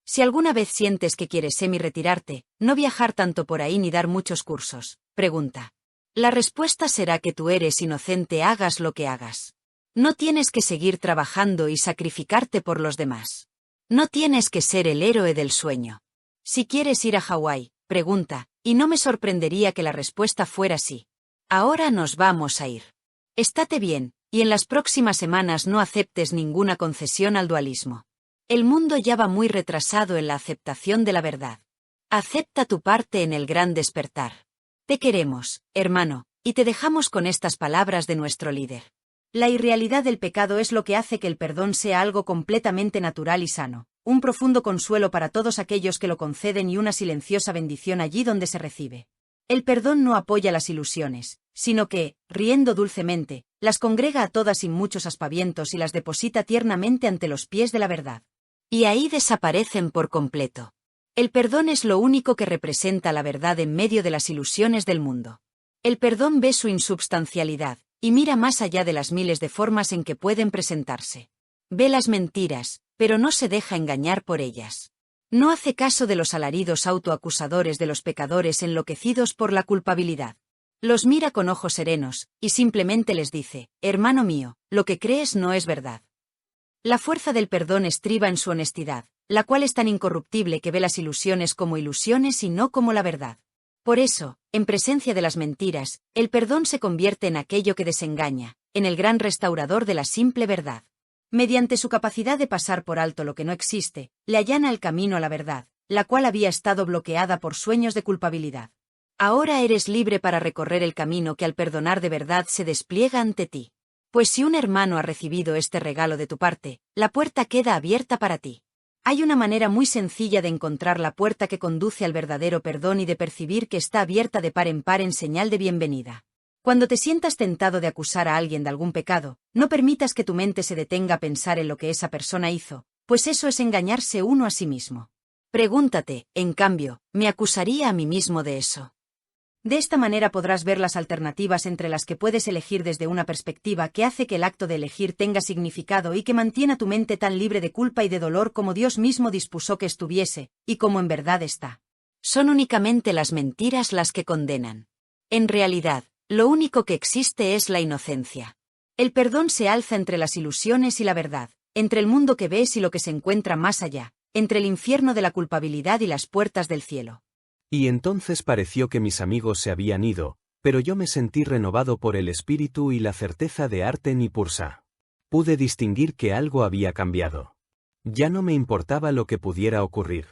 Speaker 5: Si alguna vez sientes que quieres semi-retirarte, no viajar tanto por ahí ni dar muchos cursos, pregunta. La respuesta será que tú eres inocente hagas lo que hagas. No tienes que seguir trabajando y sacrificarte por los demás. No tienes que ser el héroe del sueño. Si quieres ir a Hawái, pregunta, y no me sorprendería que la respuesta fuera sí. Ahora nos vamos a ir. Estate bien, y en las próximas semanas no aceptes ninguna concesión al dualismo. El mundo ya va muy retrasado en la aceptación de la verdad. Acepta tu parte en el gran despertar. Te queremos, hermano, y te dejamos con estas palabras de nuestro líder. La irrealidad del pecado es lo que hace que el perdón sea algo completamente natural y sano, un profundo consuelo para todos aquellos que lo conceden y una silenciosa bendición allí donde se recibe. El perdón no apoya las ilusiones, sino que, riendo dulcemente, las congrega a todas sin muchos aspavientos y las deposita tiernamente ante los pies de la verdad. Y ahí desaparecen por completo. El perdón es lo único que representa la verdad en medio de las ilusiones del mundo. El perdón ve su insubstancialidad, y mira más allá de las miles de formas en que pueden presentarse. Ve las mentiras, pero no se deja engañar por ellas. No hace caso de los alaridos autoacusadores de los pecadores enloquecidos por la culpabilidad. Los mira con ojos serenos, y simplemente les dice, hermano mío, lo que crees no es verdad. La fuerza del perdón estriba en su honestidad, la cual es tan incorruptible que ve las ilusiones como ilusiones y no como la verdad. Por eso, en presencia de las mentiras, el perdón se convierte en aquello que desengaña, en el gran restaurador de la simple verdad. Mediante su capacidad de pasar por alto lo que no existe, le allana el camino a la verdad, la cual había estado bloqueada por sueños de culpabilidad. Ahora eres libre para recorrer el camino que al perdonar de verdad se despliega ante ti. Pues si un hermano ha recibido este regalo de tu parte, la puerta queda abierta para ti. Hay una manera muy sencilla de encontrar la puerta que conduce al verdadero perdón y de percibir que está abierta de par en señal de bienvenida. Cuando te sientas tentado de acusar a alguien de algún pecado, no permitas que tu mente se detenga a pensar en lo que esa persona hizo, pues eso es engañarse uno a sí mismo. Pregúntate, en cambio, ¿me acusaría a mí mismo de eso? De esta manera podrás ver las alternativas entre las que puedes elegir desde una perspectiva que hace que el acto de elegir tenga significado y que mantiene a tu mente tan libre de culpa y de dolor como Dios mismo dispuso que estuviese, y como en verdad está. Son únicamente las mentiras las que condenan. En realidad, lo único que existe es la inocencia. El perdón se alza entre las ilusiones y la verdad, entre el mundo que ves y lo que se encuentra más allá, entre el infierno de la culpabilidad y las puertas del cielo.
Speaker 3: Y entonces pareció que mis amigos se habían ido, pero yo me sentí renovado por el espíritu y la certeza de Arten y Pursa. Pude distinguir que algo había cambiado. Ya no me importaba lo que pudiera ocurrir.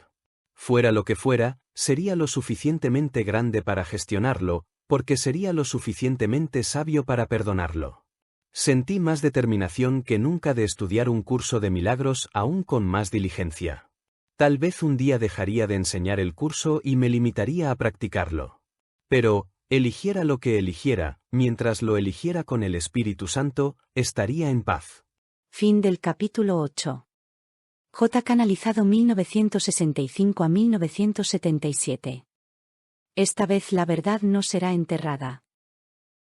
Speaker 3: Fuera lo que fuera, sería lo suficientemente grande para gestionarlo, porque sería lo suficientemente sabio para perdonarlo. Sentí más determinación que nunca de estudiar un curso de milagros aún con más diligencia. Tal vez un día dejaría de enseñar el curso y me limitaría a practicarlo. Pero, eligiera lo que eligiera, mientras lo eligiera con el Espíritu Santo, estaría en paz.
Speaker 1: Fin del capítulo 8. J. Canalizado 1965 a 1977. Esta vez la verdad no será enterrada.